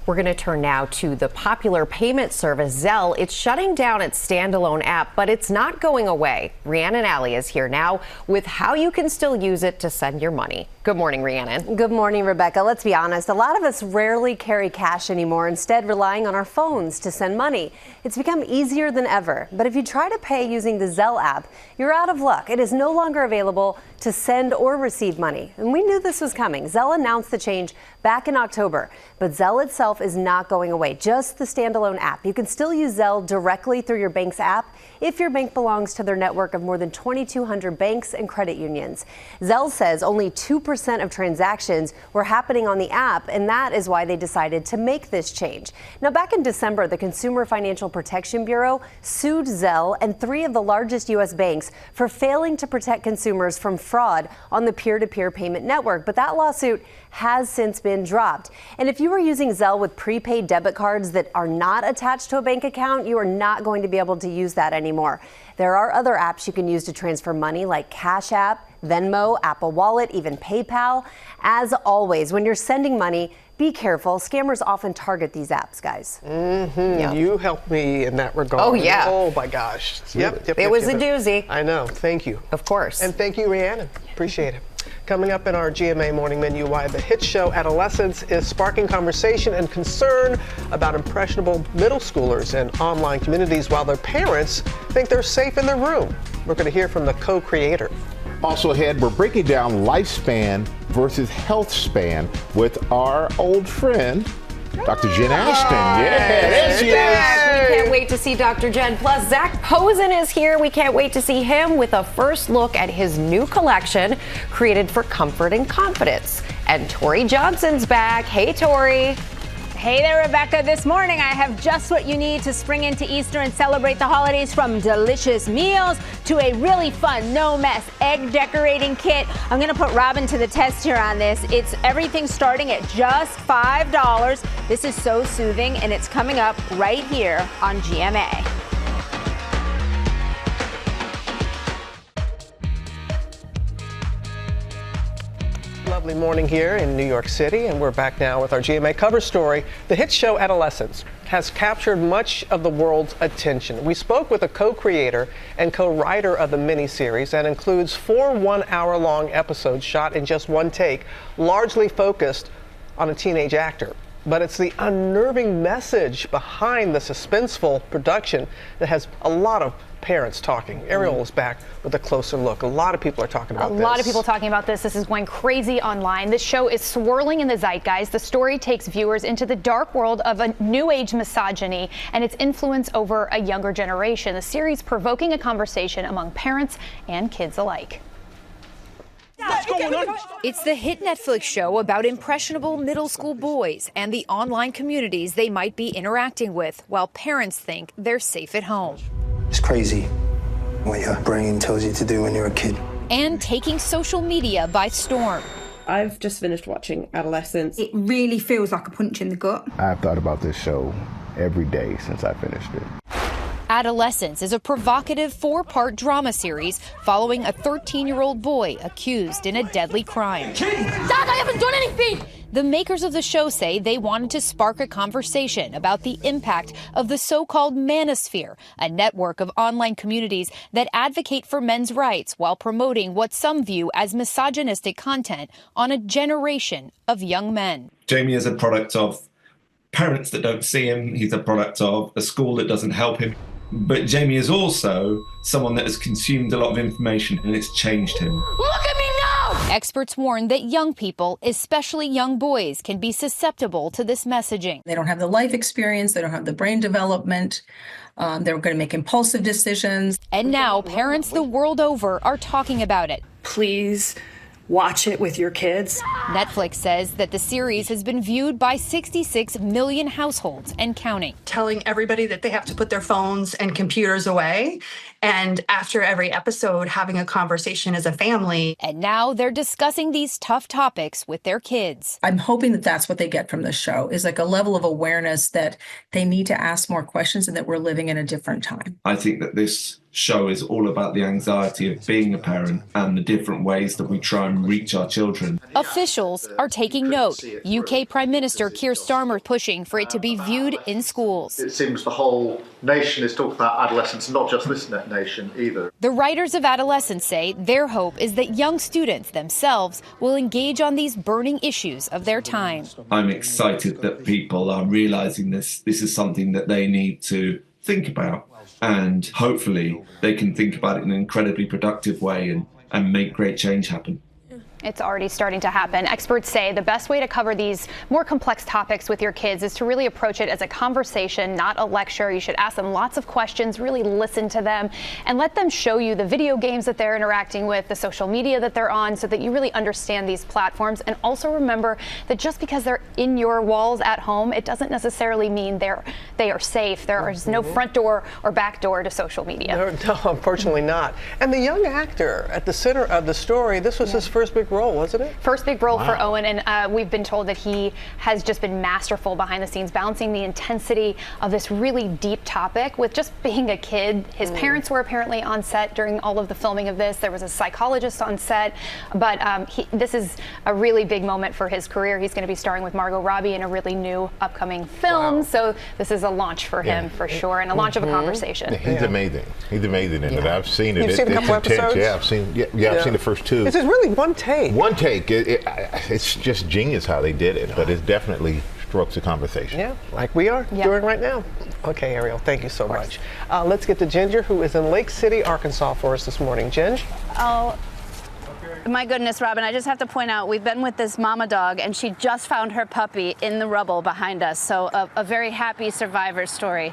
We're going to turn now to the popular payment service Zelle. It's shutting down its standalone app, but it's not going away. Rhiannon Alley is here now with how you can still use it to send your money. Good morning, Rhiannon.
Good morning, Rebecca. Let's be honest. A lot of us rarely carry cash anymore, instead relying on our phones to send money. It's become easier than ever. But if you try to pay using the Zelle app, you're out of luck. It is no longer available to send or receive money. And we knew this was coming. Zelle announced the change back in October, but Zelle itself is not going away, just the standalone app. You can still use Zelle directly through your bank's app if your bank belongs to their network of more than 2,200 banks and credit unions. Zelle says only 2% of transactions were happening on the app, and that is why they decided to make this change. Now, back in December, the Consumer Financial Protection Bureau sued Zelle and 3 of the largest U.S. banks for failing to protect consumers from fraud on the peer-to-peer payment network. But that lawsuit has since been dropped. And if you are using Zelle with prepaid debit cards that are not attached to a bank account, you are not going to be able to use that anymore. There are other apps you can use to transfer money, like Cash App, Venmo, Apple Wallet, even PayPal. As always, when you're sending money, be careful. Scammers often target these apps, guys.
Yeah. You helped me in that regard.
Oh, yeah.
Oh, my gosh. Yep.
It was a doozy.
I know. Thank you.
Of course.
And thank you, Rhiannon. Appreciate it. Coming up in our GMA Morning Menu, why the hit show Adolescence is sparking conversation and concern about impressionable middle schoolers and online communities while their parents think they're safe in their room. We're going to hear from the co-creator.
Also ahead, we're breaking down lifespan versus health span with our old friend, Dr. Jen Ashton. Yeah, there she is.
We can't wait to see Dr. Jen. Plus, Zach Posen is here. We can't wait to see him with a first look at his new collection created for comfort and confidence. And Tori Johnson's back. Hey, Tori.
Hey there, Rebecca. This morning, I have just what you need to spring into Easter and celebrate the holidays, from delicious meals to a really fun, no-mess egg decorating kit. I'm going to put Robin to the test here on this. It's everything starting at just $5. This is so soothing, and it's coming up right here on GMA.
Lovely morning here in New York City, and we're back now with our GMA cover story. The hit show Adolescence has captured much of the world's attention. We spoke with a co-creator and co-writer of the miniseries that includes 4 one-hour-long episodes shot in just one take, largely focused on a teenage actor. But it's the unnerving message behind the suspenseful production that has a lot of parents talking. Ariel is back with a closer look. A lot of people are talking about this.
A lot of people talking about this. This is going crazy online. This show is swirling in the zeitgeist. The story takes viewers into the dark world of a new age misogyny and its influence over a younger generation. The series provoking a conversation among parents and kids alike.
What's going on? It's the hit Netflix show about impressionable middle school boys and the online communities they might be interacting with, while parents think they're safe at home.
It's crazy what your brain tells you to do when you're a kid.
And taking social media by storm.
I've just finished watching Adolescence. It really feels like a punch in the gut.
I've thought about this show every day since I finished it.
Adolescence is a provocative 4-part drama series following a 13-year-old boy accused in a deadly crime.
Dad, I haven't done anything!
The makers of the show say they wanted to spark a conversation about the impact of the so-called manosphere, a network of online communities that advocate for men's rights while promoting what some view as misogynistic content on a generation of young men.
Jamie is a product of parents that don't see him. He's a product of a school that doesn't help him. But Jamie is also someone that has consumed a lot of information, and it's changed him.
Look at me now! Experts warn that young people, especially young boys, can be susceptible to this messaging.
They don't have the life experience. They don't have the brain development. They're going to make impulsive decisions.
And now parents the world over are talking about it.
Please watch it with your kids.
Netflix says that the series has been viewed by 66 million households and counting.
Telling everybody that they have to put their phones and computers away, and after every episode having a conversation as a family.
And now they're discussing these tough topics with their kids.
I'm hoping that that's what they get from this show, is like a level of awareness that they need to ask more questions and that we're living in a different time.
I think that this show is all about the anxiety of being a parent and the different ways that we try and reach our children.
Officials are taking note. UK Prime Minister Keir Starmer pushing for it to be viewed in schools.
It seems the whole nation is talking about adolescence, not just this nation either.
The writers of Adolescence say their hope is that young students themselves will engage on these burning issues of their time.
I'm excited that people are realizing this is something that they need to think about. And hopefully they can think about it in an incredibly productive way and make great change happen.
It's already starting to happen. Experts say the best way to cover these more complex topics with your kids is to really approach it as a conversation, not a lecture. You should ask them lots of questions, really listen to them, and let them show you the video games that they're interacting with, the social media that they're on, so that you really understand these platforms. And also remember that just because they're in your walls at home, it doesn't necessarily mean they are safe. There is no front door or back door to social media.
No, unfortunately not. And the young actor at the center of the story, this was his first big role, wasn't it?
First big role for Owen, and we've been told that he has just been masterful behind the scenes, balancing the intensity of this really deep topic with just being a kid. His parents were apparently on set during all of the filming of this. There was a psychologist on set, but this is a really big moment for his career. He's going to be starring with Margot Robbie in a really new upcoming film, so this is a launch for him for sure, and a launch of a conversation.
Yeah, he's amazing. He's amazing in it. I've seen it.
You've seen a couple episodes?
Yeah, I've seen the first 2.
This is really one take.
One take. It's just genius how they did it, but it definitely strokes the conversation.
Yeah, like we are doing right now. Okay, Ariel, thank you so much. Let's get to Ginger, who is in Lake City, Arkansas for us this morning. Ginger?
Oh, my goodness, Robin, I just have to point out, we've been with this mama dog, and she just found her puppy in the rubble behind us. So a very happy survivor story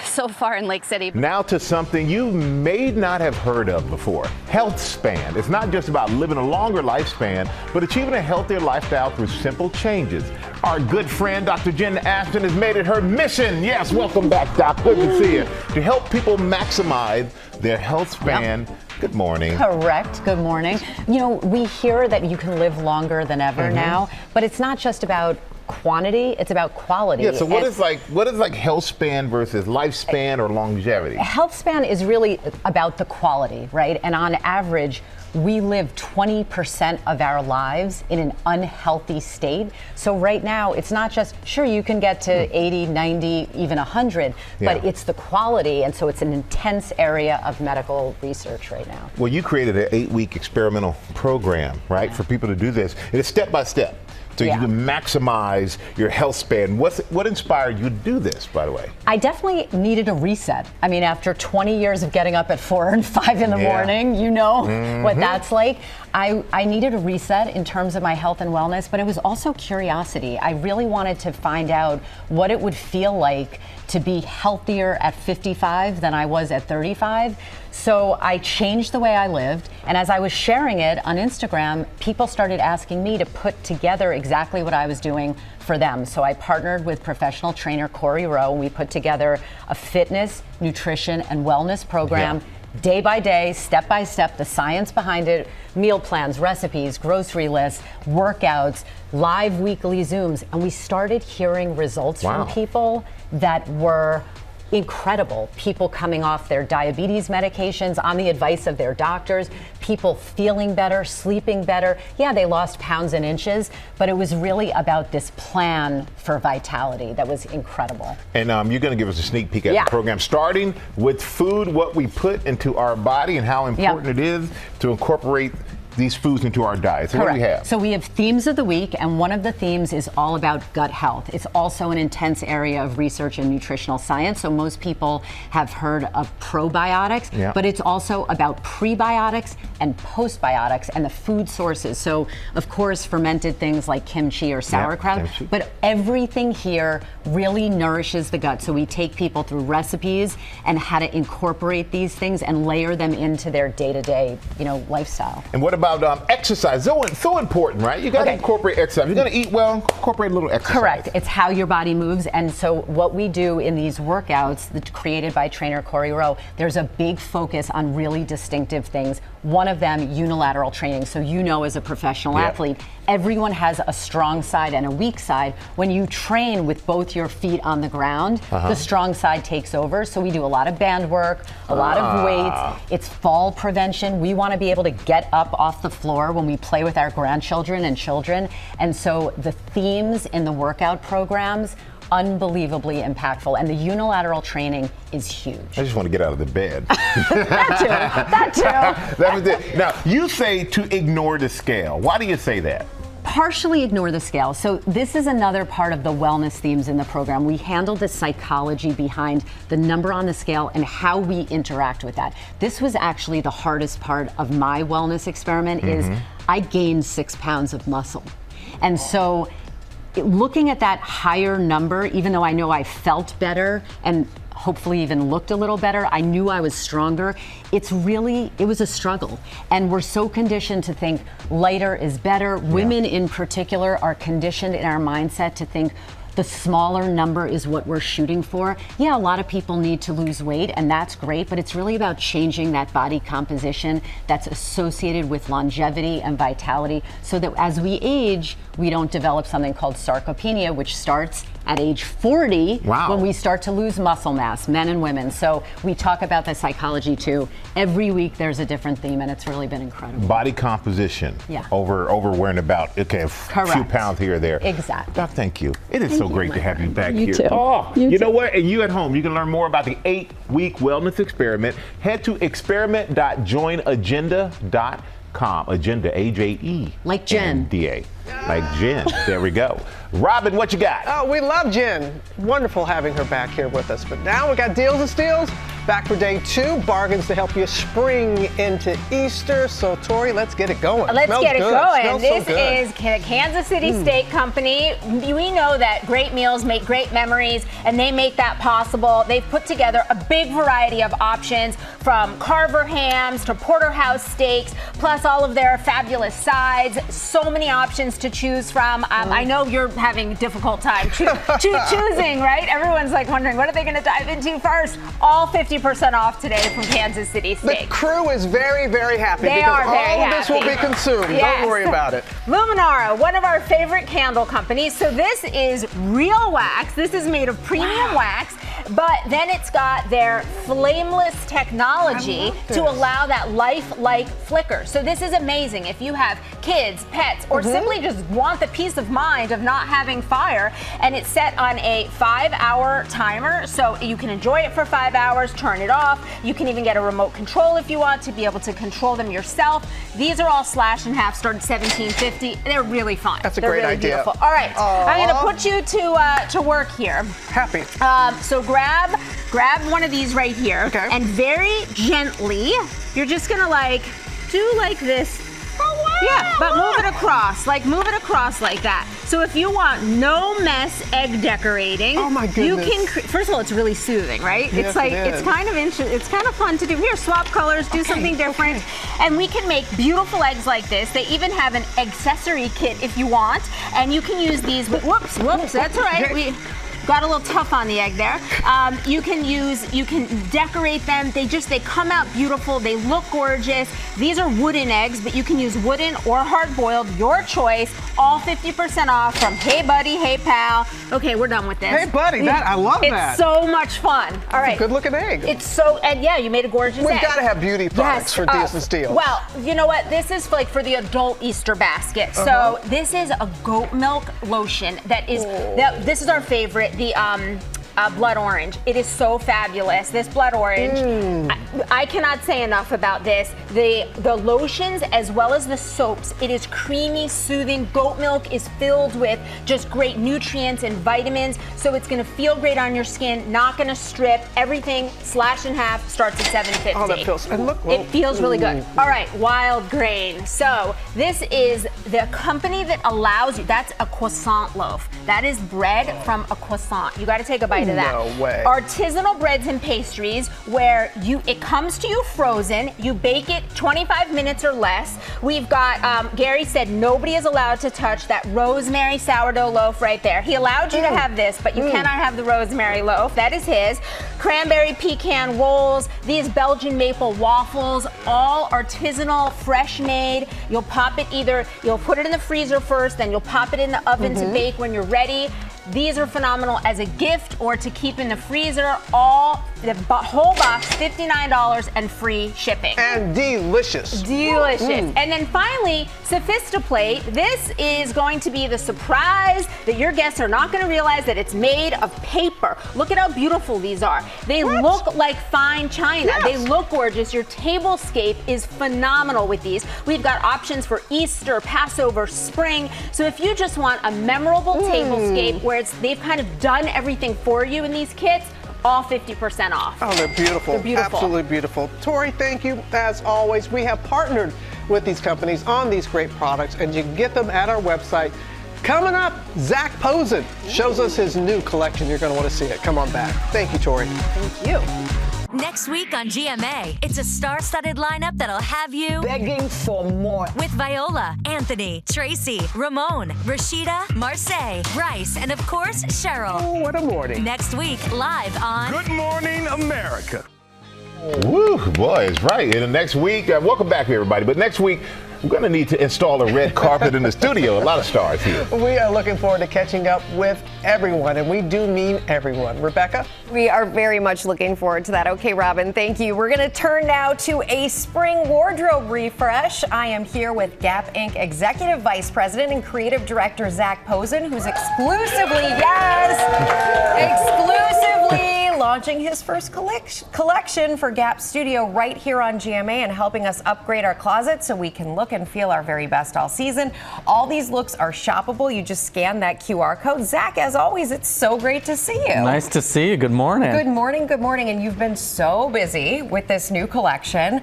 so far in Lake City.
Now to something you may not have heard of before, health span. It's not just about living a longer lifespan, but achieving a healthier lifestyle through simple changes. Our good friend, Dr. Jen Ashton, has made it her mission. Yes, welcome back, Doc. Good to see you. To help people maximize their health span. Yep. Good morning.
Correct. Good morning. You know, we hear that you can live longer than ever now, but it's not just about quantity, it's about quality.
Yeah, so what is like health span versus lifespan or longevity?
Health span is really about the quality, right? And on average, we live 20% of our lives in an unhealthy state. So right now, it's not just, sure, you can get to 80, 90, even 100, but it's the quality. And so it's an intense area of medical research right now.
Well, you created an 8-week experimental program, right, for people to do this. And it's step by step. So you can maximize your health span. What inspired you to do this, by the way?
I definitely needed a reset. I mean, after 20 years of getting up at 4 and 5 in the morning, you know what that's like. I needed a reset in terms of my health and wellness, but it was also curiosity. I really wanted to find out what it would feel like to be healthier at 55 than I was at 35. So I changed the way I lived, and as I was sharing it on Instagram, people started asking me to put together exactly what I was doing for them. So I partnered with professional trainer Corey Rowe, and we put together a fitness, nutrition, and wellness program. Day by day, step by step, the science behind it, meal plans, recipes, grocery lists, workouts, live weekly Zooms. And we started hearing results from people that were incredible. People coming off their diabetes medications on the advice of their doctors, people feeling better, sleeping better. Yeah, they lost pounds and inches, but it was really about this plan for vitality that was incredible.
And you're going to give us a sneak peek at the program, starting with food, what we put into our body and how important it is to incorporate these foods into our diet. So what do we have?
So we have themes of the week, and one of the themes is all about gut health. It's also an intense area of research in nutritional science. So most people have heard of probiotics, but it's also about prebiotics and postbiotics and the food sources. So of course, fermented things like kimchi or sauerkraut, but everything here really nourishes the gut. So we take people through recipes and how to incorporate these things and layer them into their day-to-day, lifestyle.
And what about exercise? So important, right? You got to incorporate exercise. You're going to eat well, incorporate a little exercise.
Correct. It's how your body moves. And so what we do in these workouts created by trainer Corey Rowe, there's a big focus on really distinctive things. One of them, unilateral training. So as a professional athlete, everyone has a strong side and a weak side. When you train with both your feet on the ground, the strong side takes over. So we do a lot of band work, a lot of weights. It's fall prevention. We want to be able to get up off the floor when we play with our grandchildren and children. And so the themes in the workout programs, unbelievably impactful, and the unilateral training is huge.
I just want to get out of the bed.
That too.
That was it. Now, you say to ignore the scale. Why do you say that?
Partially ignore the scale. So this is another part of the wellness themes in the program. We handle the psychology behind the number on the scale and how we interact with that. This was actually the hardest part of my wellness experiment is I gained 6 pounds of muscle. And so looking at that higher number, even though I know I felt better and hopefully even looked a little better, I knew I was stronger. It was a struggle. And we're so conditioned to think lighter is better. Women in particular are conditioned in our mindset to think the smaller number is what we're shooting for. Yeah, a lot of people need to lose weight, and that's great, but it's really about changing that body composition that's associated with longevity and vitality so that as we age, we don't develop something called sarcopenia, which starts at age 40 when we start to lose muscle mass, men and women. So we talk about the psychology too. Every week there's a different theme, and it's really been incredible.
Body composition over where and about, a few pounds here or there.
Exactly.
Doc, thank you. It is so great to have you back here.
Too.
Oh, you know what? And you at home, you can learn more about the 8-week wellness experiment. Head to experiment.joinagenda.com. Agenda, A-J-E.
Like Jen.
D-A. Like Jen. There we go. Robin, what you got?
Oh, we love Jen. Wonderful having her back here with us. But now we got Deals and Steals. Back for day 2. Bargains to help you spring into Easter. So, Tori, let's get it going.
Let's get it going. This
so
is the Kansas City Steak Company. We know that great meals make great memories, and they make that possible. They've put together a big variety of options, from Carver hams to porterhouse steaks, plus all of their fabulous sides. So many options collections to choose from. I know you're having a difficult time choosing, right? Everyone's like wondering, what are they going to dive into first? All 50% off today from Kansas City Steak.
The crew is very, very happy
They
because
are very
all of this will be
happy.
consumed.
Yes.
Don't worry about it.
Luminara, one of our favorite candle companies. So this is real wax. This is made of premium wax, but then it's got their flameless technology to allow that life-like flicker. So this is amazing if you have kids, pets, or simply just want the peace of mind of not having fire. And it's set on a 5-hour timer, so you can enjoy it for 5 hours, turn it off. You can even get a remote control if you want to be able to control them yourself. These are all slash and half, start at $17.50. They're really fun.
That's a
They're
great
really
idea.
Beautiful. All right, I'm going to put you to work here.
Happy.
So grab one of these right here, and very gently, you're just gonna do like this. Oh, wow. Yeah, but move it across, like that. So if you want no mess egg decorating,
oh my goodness,
you can. First of all, it's really soothing, right?
Yes,
it's like
it is.
it's kind of it's kind of fun to do. Here, swap colors, do something different, and we can make beautiful eggs like this. They even have an accessory kit if you want, and you can use these. Whoops, that's all right. We got a little tough on the egg there. You can decorate them. They come out beautiful. They look gorgeous. These are wooden eggs, but you can use wooden or hard-boiled, your choice. All 50% off from Hey Buddy, Hey Pal. Okay, we're done with this.
Hey Buddy, I love that.
It's so much fun. All right.
It's a good-looking egg.
And yeah, you made a gorgeous egg.
We've got to have beauty products for decent deals.
Well, you know what? This is for the adult Easter basket. So this is a goat milk lotion this is our favorite. The blood orange. It is so fabulous. This blood orange. I cannot say enough about this. The lotions as well as the soaps. It is creamy, soothing. Goat milk is filled with just great nutrients and vitamins. So it's going to feel great on your skin. Not going to strip. Everything slash and half starts at $7.50.
Oh, that feels. And look,
it feels really good. All right, Wild Grain. So this is the company that allows you. That's a croissant loaf. That is bread from a croissant. You got to take a bite of that.
No way.
Artisanal breads and pastries where it comes to you frozen. You bake it 25 minutes or less. We've got, Gary said nobody is allowed to touch that rosemary sourdough loaf right there. He allowed you to have this, but you cannot have the rosemary loaf. That is his. Cranberry pecan rolls, these Belgian maple waffles, all artisanal, fresh made. You'll pop it you'll put it in the freezer first, then you'll pop it in the oven to bake when you're ready. These are phenomenal as a gift or to keep in the freezer. The whole box, $59 and free shipping.
And delicious.
And then finally, Sophistiplate. This is going to be the surprise that your guests are not going to realize that it's made of paper. Look at how beautiful these are. They look like fine china.
Yes.
They look gorgeous. Your tablescape is phenomenal with these. We've got options for Easter, Passover, spring. So if you just want a memorable tablescape where they've kind of done everything for you in these kits, all 50% off.
Oh, they're beautiful.
They're beautiful.
Absolutely beautiful. Tori, thank you as always. We have partnered with these companies on these great products, and you can get them at our website. Coming up, Zach Posen shows us his new collection. You're going to want to see it. Come on back. Thank you, Tori.
Thank you.
Next week on GMA, it's a star-studded lineup that'll have you
begging for more.
With Viola, Anthony, Tracy, Ramon, Rashida, Marseille, Bryce, and of course, Cheryl.
Oh, what a morning.
Next week, live on
Good Morning America.
Woo, boy, it's right. And the next week, welcome back, everybody. But next week, we're going to need to install a red carpet in the studio. A lot of stars here.
We are looking forward to catching up with everyone, and we do mean everyone. Rebecca?
We are very much looking forward to that. Okay, Robin, thank you. We're going to turn now to a spring wardrobe refresh. I am here with Gap Inc. Executive Vice President and Creative Director Zach Posen, who's exclusively launching his first collection for Gap Studio right here on GMA and helping us upgrade our closet so we can look and feel our very best all season. All these looks are shoppable. You just scan that QR code. Zach, as always, it's so great to see you.
Nice to see you. Good morning.
Good morning. Good morning. And you've been so busy with this new collection.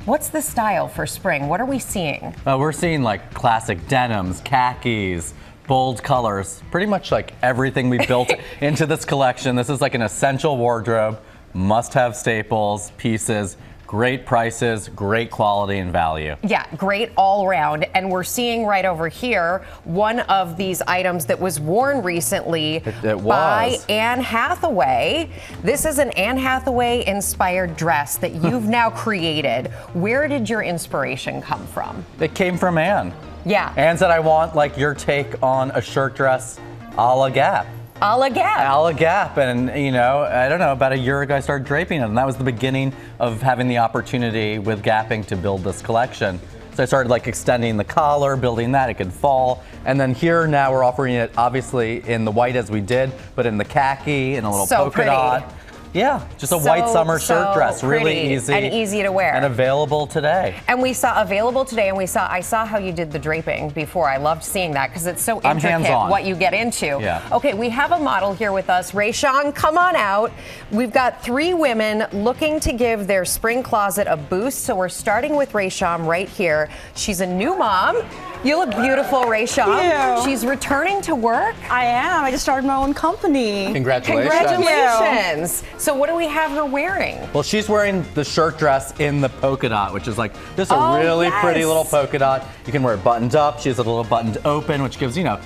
What's the style for spring? What are we seeing?
We're seeing like classic denims, khakis, bold colors, pretty much like everything we built into this collection. This is like an essential wardrobe, must-have staples, pieces, Great prices, great quality and value.
Yeah, great all around. And we're seeing right over here one of these items that was worn recently by Anne Hathaway. This is an Anne Hathaway inspired dress that you've now created. Where did your inspiration come from?
It came from Anne.
Yeah.
Anne said, I want like your take on a shirt dress a la Gap.
A la Gap.
A la Gap. And, you know, I don't know, about a year ago I started draping it. And that was the beginning of having the opportunity with Gapping to build this collection. So I started like extending the collar, building that, it could fall. And then here now we're offering it obviously in the white as we did, but in the khaki and a little polka dot. Yeah, just a white summer shirt dress, really easy.
And easy to wear.
And available today.
And we saw available today, and I saw how you did the draping before. I loved seeing that because it's so intricate what you get into.
Yeah.
Okay, we have a model here with us. Rayshawn, come on out. We've got 3 women looking to give their spring closet a boost. So we're starting with Rayshawn right here. She's a new mom. You look beautiful, Rayshawn.
Thank you.
She's returning to work.
I am. I just started my own company.
Congratulations. So what do we have her wearing?
Well, she's wearing the shirt dress in the polka dot, which is like just a really pretty little polka dot. You can wear it buttoned up. She has a little buttoned open, which gives, you know,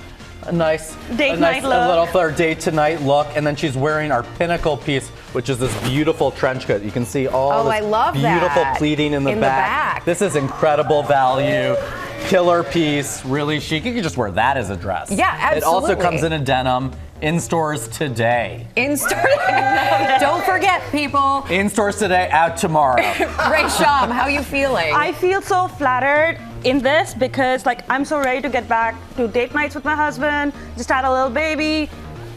a nice
date-night look.
A little for her date-to-night look. And then she's wearing our pinnacle piece, which is this beautiful trench coat. You can see all this beautiful pleating in the back. This is incredible value. Killer piece, really chic. You can just wear that as a dress.
Yeah, absolutely.
It also comes in a denim. In stores today.
In stores. Don't forget, people.
In stores today, out tomorrow.
Rayshawn, how are you feeling?
I feel so flattered in this because like I'm so ready to get back to date nights with my husband, just had a little baby,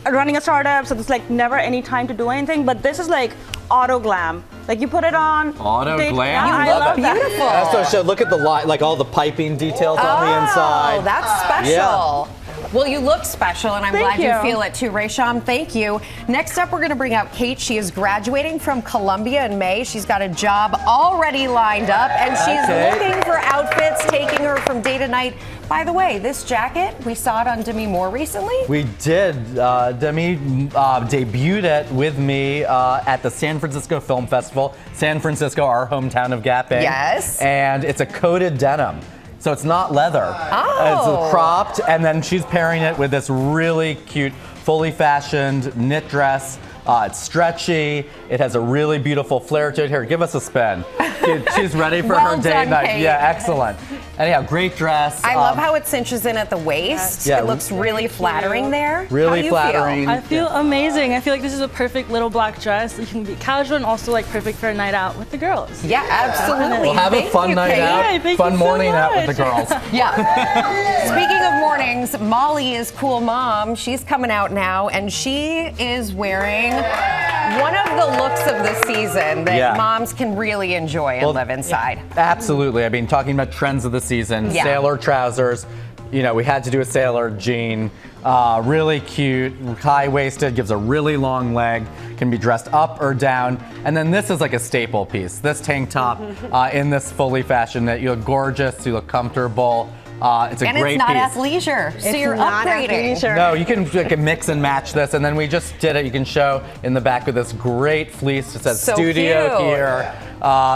running a startup, so there's like never any time to do anything. But this is like auto glam. Like you put it on.
Auto glam.
I love that.
Beautiful.
That's so look at the like all the piping details on the inside.
Oh, that's special.
Yeah.
Well, you look special, and I'm glad
you.
you feel it too, Rayshawn. Thank you. Next up, we're going to bring out Kate. She is graduating from Columbia in May. She's got a job already lined up, and she's looking for outfits, taking her from day to night. By the way, this jacket, we saw it on Demi Moore recently.
We did. Demi debuted it with me at the San Francisco Film Festival. San Francisco, our hometown of Gapping.
Yes.
And it's a coated denim. So it's not leather.
Oh.
It's cropped, and then she's pairing it with this really cute, fully fashioned knit dress. It's stretchy. It has a really beautiful flare to it. Here, give us a spin. She's ready for her date night.
Kate.
Yeah, excellent. Anyhow, great dress.
I love how it cinches in at the waist.
Yeah.
It looks really flattering there.
Really flattering.
I feel amazing. I feel like this is a perfect little black dress. It can be casual and also like perfect for a night out with the girls.
Yeah, absolutely.
We'll have a fun night out, fun morning out with the girls.
Yeah. Speaking of mornings, Molly is Cool Mom. She's coming out now, and she is wearing one of the looks of the season that moms can really enjoy and live inside.
Absolutely. I mean, talking about trends of the season, sailor trousers. You know, we had to do a sailor jean. Really cute, high-waisted, gives a really long leg, can be dressed up or down. And then this is like a staple piece. This tank top in this fully fashioned knit. You look gorgeous, you look comfortable. It's a great piece.
And it's not athleisure, so you're upgrading.
No, you can mix and match this, and then we just did it. You can show in the back with this great fleece. It says studio here.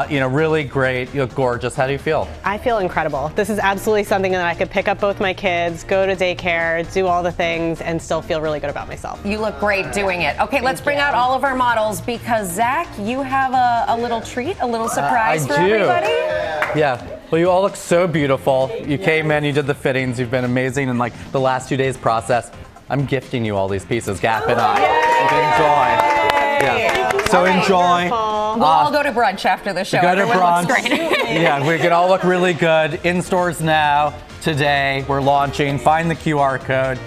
You know, really great. You look gorgeous. How do you feel?
I feel incredible. This is absolutely something that I could pick up both my kids, go to daycare, do all the things, and still feel really good about myself.
You look great doing it. Okay, let's bring out all of our models because, Zach, you have a little treat, a little surprise for everybody.
Yeah. Well, you all look so beautiful. You came in, you did the fittings. You've been amazing in like the last 2 days process. I'm gifting you all these pieces, Gap and I. You can enjoy. Yeah. So enjoy.
We'll all go to brunch after the show.
Go to brunch.
Looks great.
Yeah, we can all look really good. In stores now, today, we're launching. Find the QR code.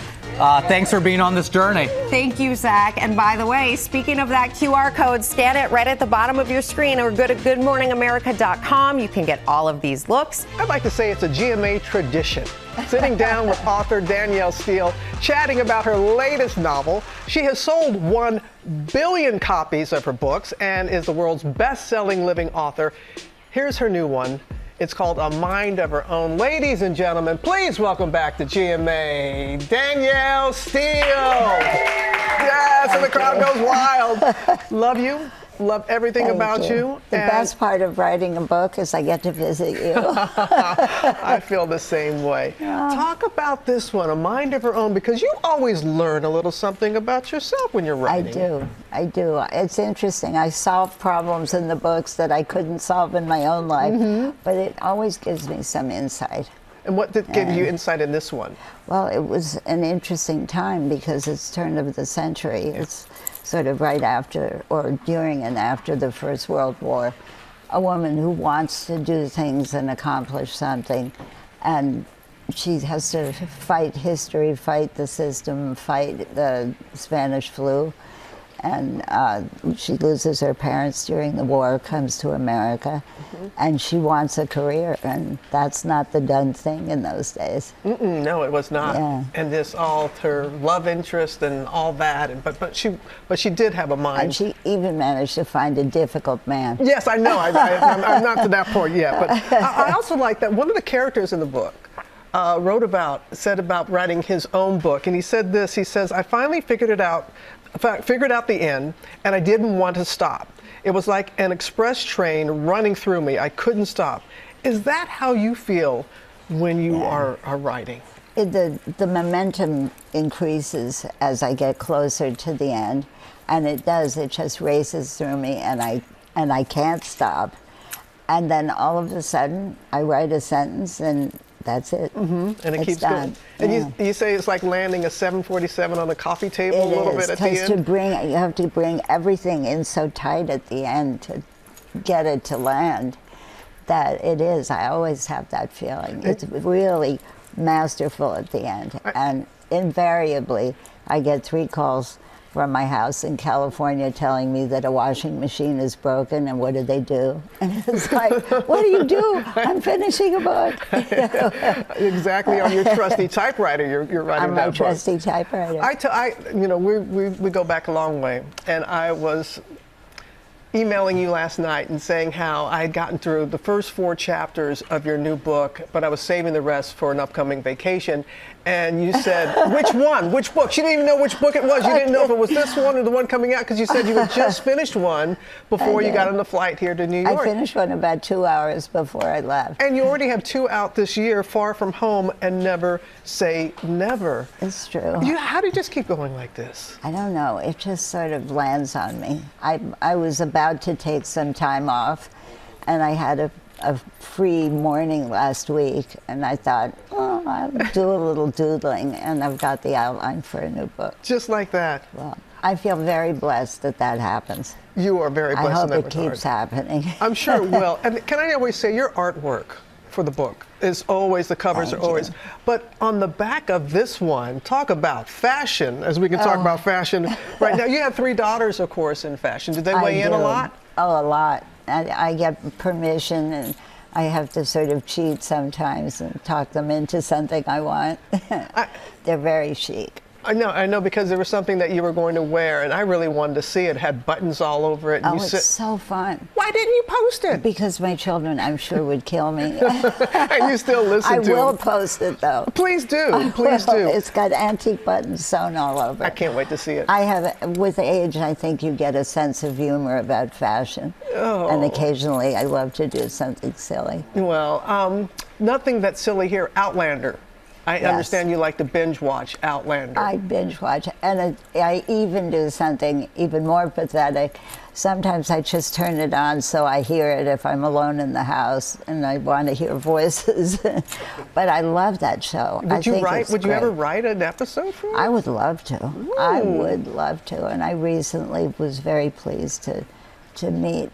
Thanks for being on this journey.
Thank you, Zach. And by the way, speaking of that QR code, scan it right at the bottom of your screen or go to goodmorningamerica.com. You can get all of these looks.
I'd like to say it's a GMA tradition. Sitting down with author Danielle Steele, chatting about her latest novel. She has sold 1 billion copies of her books and is the world's best-selling living author. Here's her new one. It's called A Mind of Her Own. Ladies and gentlemen, please welcome back to GMA, Danielle Steele. Yes, and the crowd goes wild. Love you. love everything
Thank
about you.
The best part of writing a book is I get to visit you.
I feel the same way. Talk about this one, A Mind of Her Own, because you always learn a little something about yourself when you're writing.
I do. It's interesting. I solve problems in the books that I couldn't solve in my own life, but it always gives me some insight.
And what did give you insight in this one?
Well, it was an interesting time because it's turn of the century. It's sort of right after or during and after the First World War. A woman who wants to do things and accomplish something, and she has to fight history, fight the system, fight the Spanish flu. And she loses her parents during the war, comes to America, and she wants a career, and that's not the done thing in those days.
No, it was not.
Yeah.
And this all her love interest and all that, and but she did have a mind.
And she even managed to find a difficult man.
Yes, I know. I'm not to that point yet, but I also like that one of the characters in the book said about writing his own book, and he said this. He says, "I finally figured out the end, and I didn't want to stop. It was like an express train running through me. I couldn't stop." Is that how you feel when you are writing?
The momentum increases as I get closer to the end, and it does. It just races through me, and I can't stop. And then all of a sudden, I write a sentence, and that's it.
And it
It's
keeps
done.
going. And you say it's like landing a 747 on a coffee table a little bit at the
Because
end?
you have to bring everything in so tight at the end to get it to land that it is. I always have that feeling. It's really masterful at the end. And invariably, I get 3 calls from my house in California telling me that a washing machine is broken, and what do they do? And it's like, what do you do? I'm finishing a book.
Exactly, on your trusty typewriter, you're writing
on
that
my
book.
trusty typewriter.
We go back a long way, and I was emailing you last night and saying how I had gotten through the first 4 chapters of your new book, but I was saving the rest for an upcoming vacation. And you said, which one? Which book? She didn't even know which book it was. You didn't know if it was this one or the one coming out, because you said you had just finished one before you got on the flight here to New York.
I finished one about 2 hours before I left.
And you already have 2 out this year, Far From Home and Never Say Never.
It's true.
How do you just keep going like this?
I don't know. It just sort of lands on me. I was about to take some time off, and I had a free morning last week, and I thought, oh, I'll do a little doodling, and I've got the outline for a new book.
Just like that.
Well, I feel very blessed that happens.
You are very blessed.
I hope
in that
it
regard.
keeps happening.
I'm sure it will. And can I always say, your artwork for the book is always, the covers are always, but on the back of this one, talk about fashion, as we can talk about fashion right now. You have 3 daughters, of course, in fashion. Did they weigh in a lot?
Oh, a lot. I get permission, and I have to sort of cheat sometimes and talk them into something I want. They're very chic.
I know, because there was something that you were going to wear, and I really wanted to see it. It had buttons all over it. And
It's so fun.
Why didn't you post it?
Because my children, I'm sure, would kill me.
And you still listen to
I will post it, though.
Please do. Please do.
It's got antique buttons sewn all over.
I can't wait to see it.
I have, with age, I think you get a sense of humor about fashion. And occasionally I love to do something silly.
Well, nothing that's silly here. Outlander. I understand you like to binge watch Outlander.
I binge watch, and I even do something even more pathetic. Sometimes I just turn it on so I hear it if I'm alone in the house and I want to hear voices. But I love that show.
Would you ever write an episode for it?
I would love to.
Ooh.
I would love to. And I recently was very pleased to meet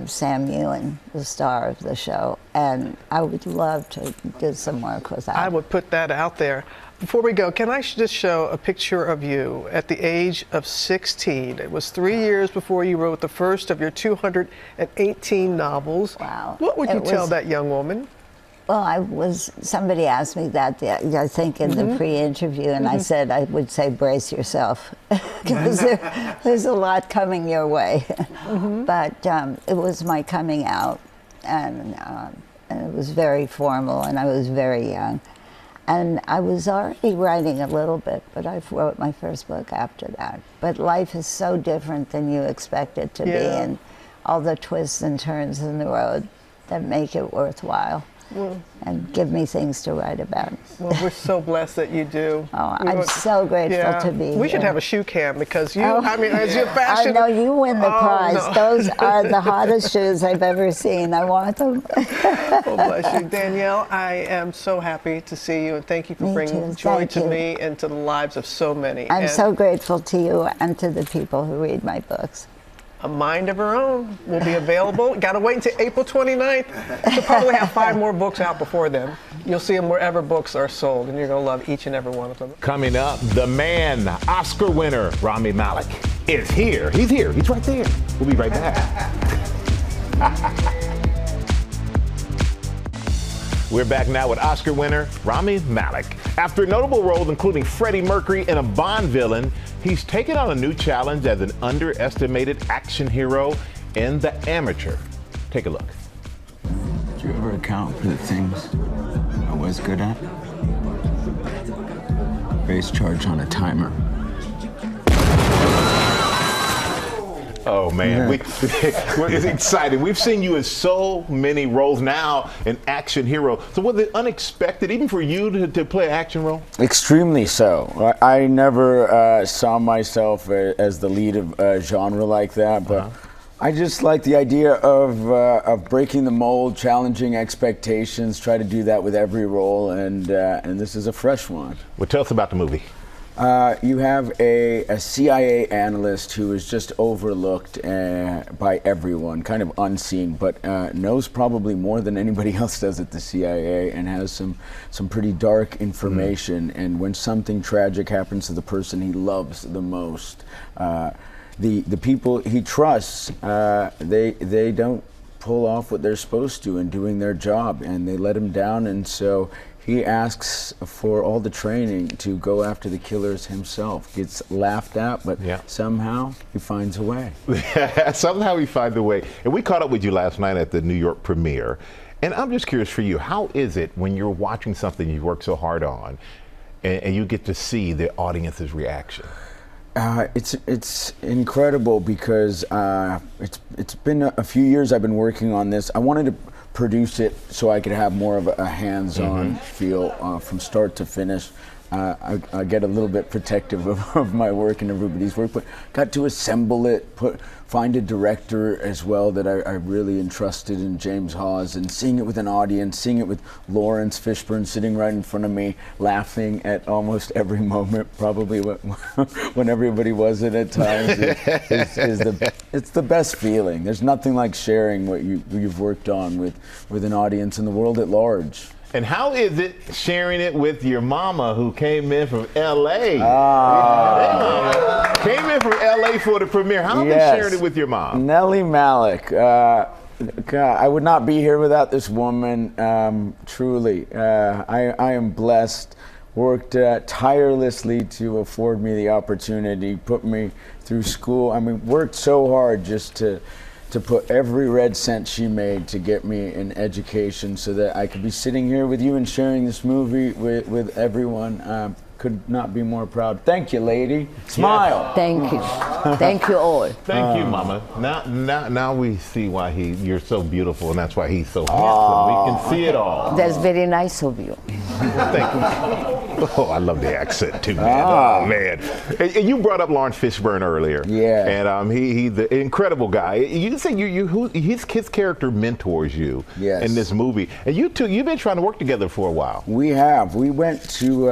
Sam Ewan, the star of the show, and I would love to do some work with that.
I would put that out there. Before we go, can I just show a picture of you at the age of 16? It was 3 years before you wrote the first of your 218 novels.
Wow.
What would you tell that young woman?
Well, somebody asked me that, I think, in the pre-interview, and I said I would say brace yourself, because there's a lot coming your way. But it was my coming out, and it was very formal, and I was very young. And I was already writing a little bit, but I wrote my first book after that. But life is so different than you expect it to be, and all the twists and turns in the road that make it worthwhile. And give me things to write about.
Well, we're so blessed that you do.
Oh, I'm so grateful to be here.
We should have a shoe cam because you, I mean, as your fashion.
I know you win the prize. No. Those are the hottest shoes I've ever seen. I want them.
Oh, bless you. Danielle, I am so happy to see you, and thank you for bringing joy to me and to the lives of so many.
I'm so grateful to you and to the people who read my books.
A Mind of Her Own will be available. Got to wait until April 29th. She'll probably have 5 more books out before then. You'll see them wherever books are sold, and you're going to love each and every one of them.
Coming up, the man, Oscar winner, Rami Malek, is here. He's here. He's right there. We'll be right back. We're back now with Oscar winner Rami Malek. After notable roles including Freddie Mercury in a Bond villain, he's taken on a new challenge as an underestimated action hero in The Amateur. Take a look.
Did you ever account for the things I was good at? Race charge on a timer.
Oh man, it's exciting. We've seen you in so many roles now, an action hero. So was it unexpected, even for you, to play an action role?
Extremely so. I never saw myself as the lead of a genre like that, but I just like the idea of breaking the mold, challenging expectations, try to do that with every role, and this is a fresh one.
Well, tell us about the movie.
You have a CIA analyst who is just overlooked by everyone, kind of unseen, but knows probably more than anybody else does at the CIA, and has some pretty dark information. And when something tragic happens to the person he loves the most, the people he trusts, they don't pull off what they're supposed to in doing their job, and they let him down. And so he asks for all the training to go after the killers himself. Gets laughed at, but somehow he finds a way.
Somehow he finds a way. And we caught up with you last night at the New York premiere. And I'm just curious for you, how is it when you're watching something you've worked so hard on and you get to see the audience's reaction?
It's incredible because it's been a few years I've been working on this. I wanted to produce it so I could have more of a hands-on feel from start to finish. I get a little bit protective of my work and everybody's work, but got to assemble it, find a director as well that I really entrusted in, James Hawes, and seeing it with an audience, seeing it with Lawrence Fishburne sitting right in front of me, laughing at almost every moment, probably when everybody wasn't at times, it's the best feeling. There's nothing like sharing what you've worked on with an audience and the world at large.
And how is it sharing it with your mama who came in from L.A.? Came in from L.A. for the premiere. How is it sharing it with your mom?
Nellie Malek. God, I would not be here without this woman, truly. I am blessed. Worked tirelessly to afford me the opportunity, put me through school. I mean, worked so hard just to put every red cent she made to get me an education so that I could be sitting here with you and sharing this movie with everyone. Could not be more proud. Thank you, lady. Smile.
Thank you. Thank you all.
Thank you, Mama. Now we see why you're so beautiful, and that's why he's so handsome. We can see it all.
That's very nice of you.
Thank you. Oh, I love the accent too, man. Oh, man. And you brought up Lawrence Fishburne earlier. Yeah. And he's the incredible guy. You say his character mentors you in this movie. And you two, you've been trying to work together for a while.
We have. We went to,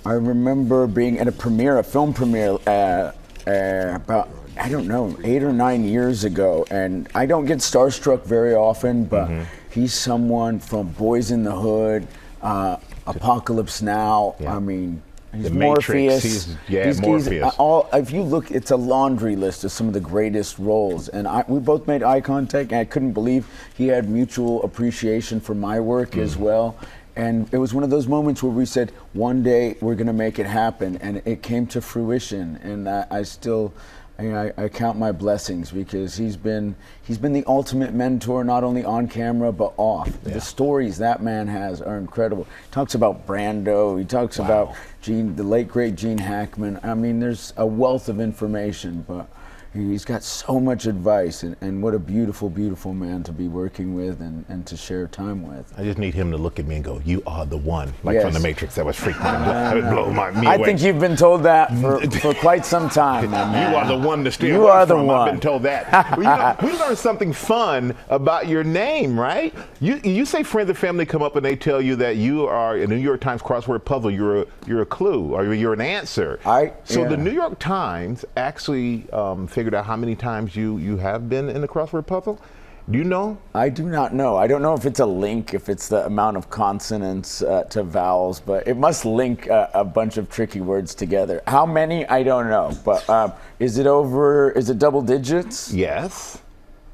I remember being at a film premiere about, I don't know, 8 or 9 years ago. And I don't get starstruck very often, but he's someone from Boys in the Hood, Apocalypse Now. Yeah. I mean, he's
the
Morpheus.
Matrix. Morpheus.
If you look, it's a laundry list of some of the greatest roles. And we both made eye contact, and I couldn't believe he had mutual appreciation for my work as well. And it was one of those moments where we said, one day we're going to make it happen. And it came to fruition. And I still I count my blessings because he's been the ultimate mentor, not only on camera but off. Yeah. The stories that man has are incredible. He talks about Brando. He talks about the late great Gene Hackman. I mean, there's a wealth of information, but he's got so much advice, and what a beautiful, beautiful man to be working with and to share time with.
I just need him to look at me and go, "You are the one," like from The Matrix. That was freaking that would blow me away.
I think you've been told that for quite some time.
You are the one to steer
You
away
are the
from.
one.
I've been told that. Well, we learned something fun about your name, right? You say friends and family come up and they tell you that you are a New York Times crossword puzzle. You're a clue, or you're an answer. So the New York Times actually figured out how many times you have been in the crossword puzzle. Do you know?
I do not know. I don't know if it's a link, if it's the amount of consonants to vowels, but it must link a bunch of tricky words together. How many? I don't know. But is it double digits?
Yes.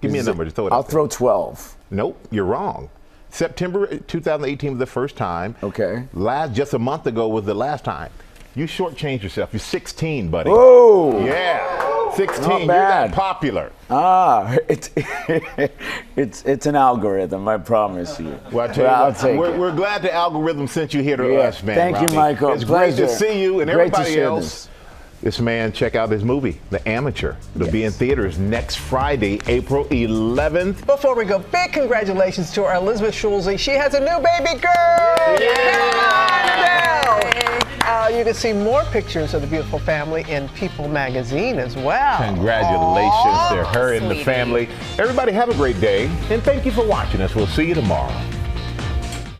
Give me a number. Just throw it
I'll
out there.
throw 12.
Nope, you're wrong. September 2018 was the first time.
Okay.
Just a month ago was the last time. You shortchanged yourself. You're 16, buddy.
Whoa!
Yeah. 16,
Not
you're
bad.
that popular.
It's an algorithm, I promise you.
Well, I tell you what, we're glad the algorithm sent you here to us, man.
Thank you,
Rami.
Michael.
It's
Pleasure.
great to see you and
Great to
everybody
share
else. This man, check out his movie, The Amateur. It'll be in theaters next Friday, April 11th.
Before we go, big congratulations to our Elizabeth Schulze. She has a new baby girl! You can see more pictures of the beautiful family in People magazine as well.
Congratulations to her and the family. Everybody have a great day, and thank you for watching us. We'll see you tomorrow.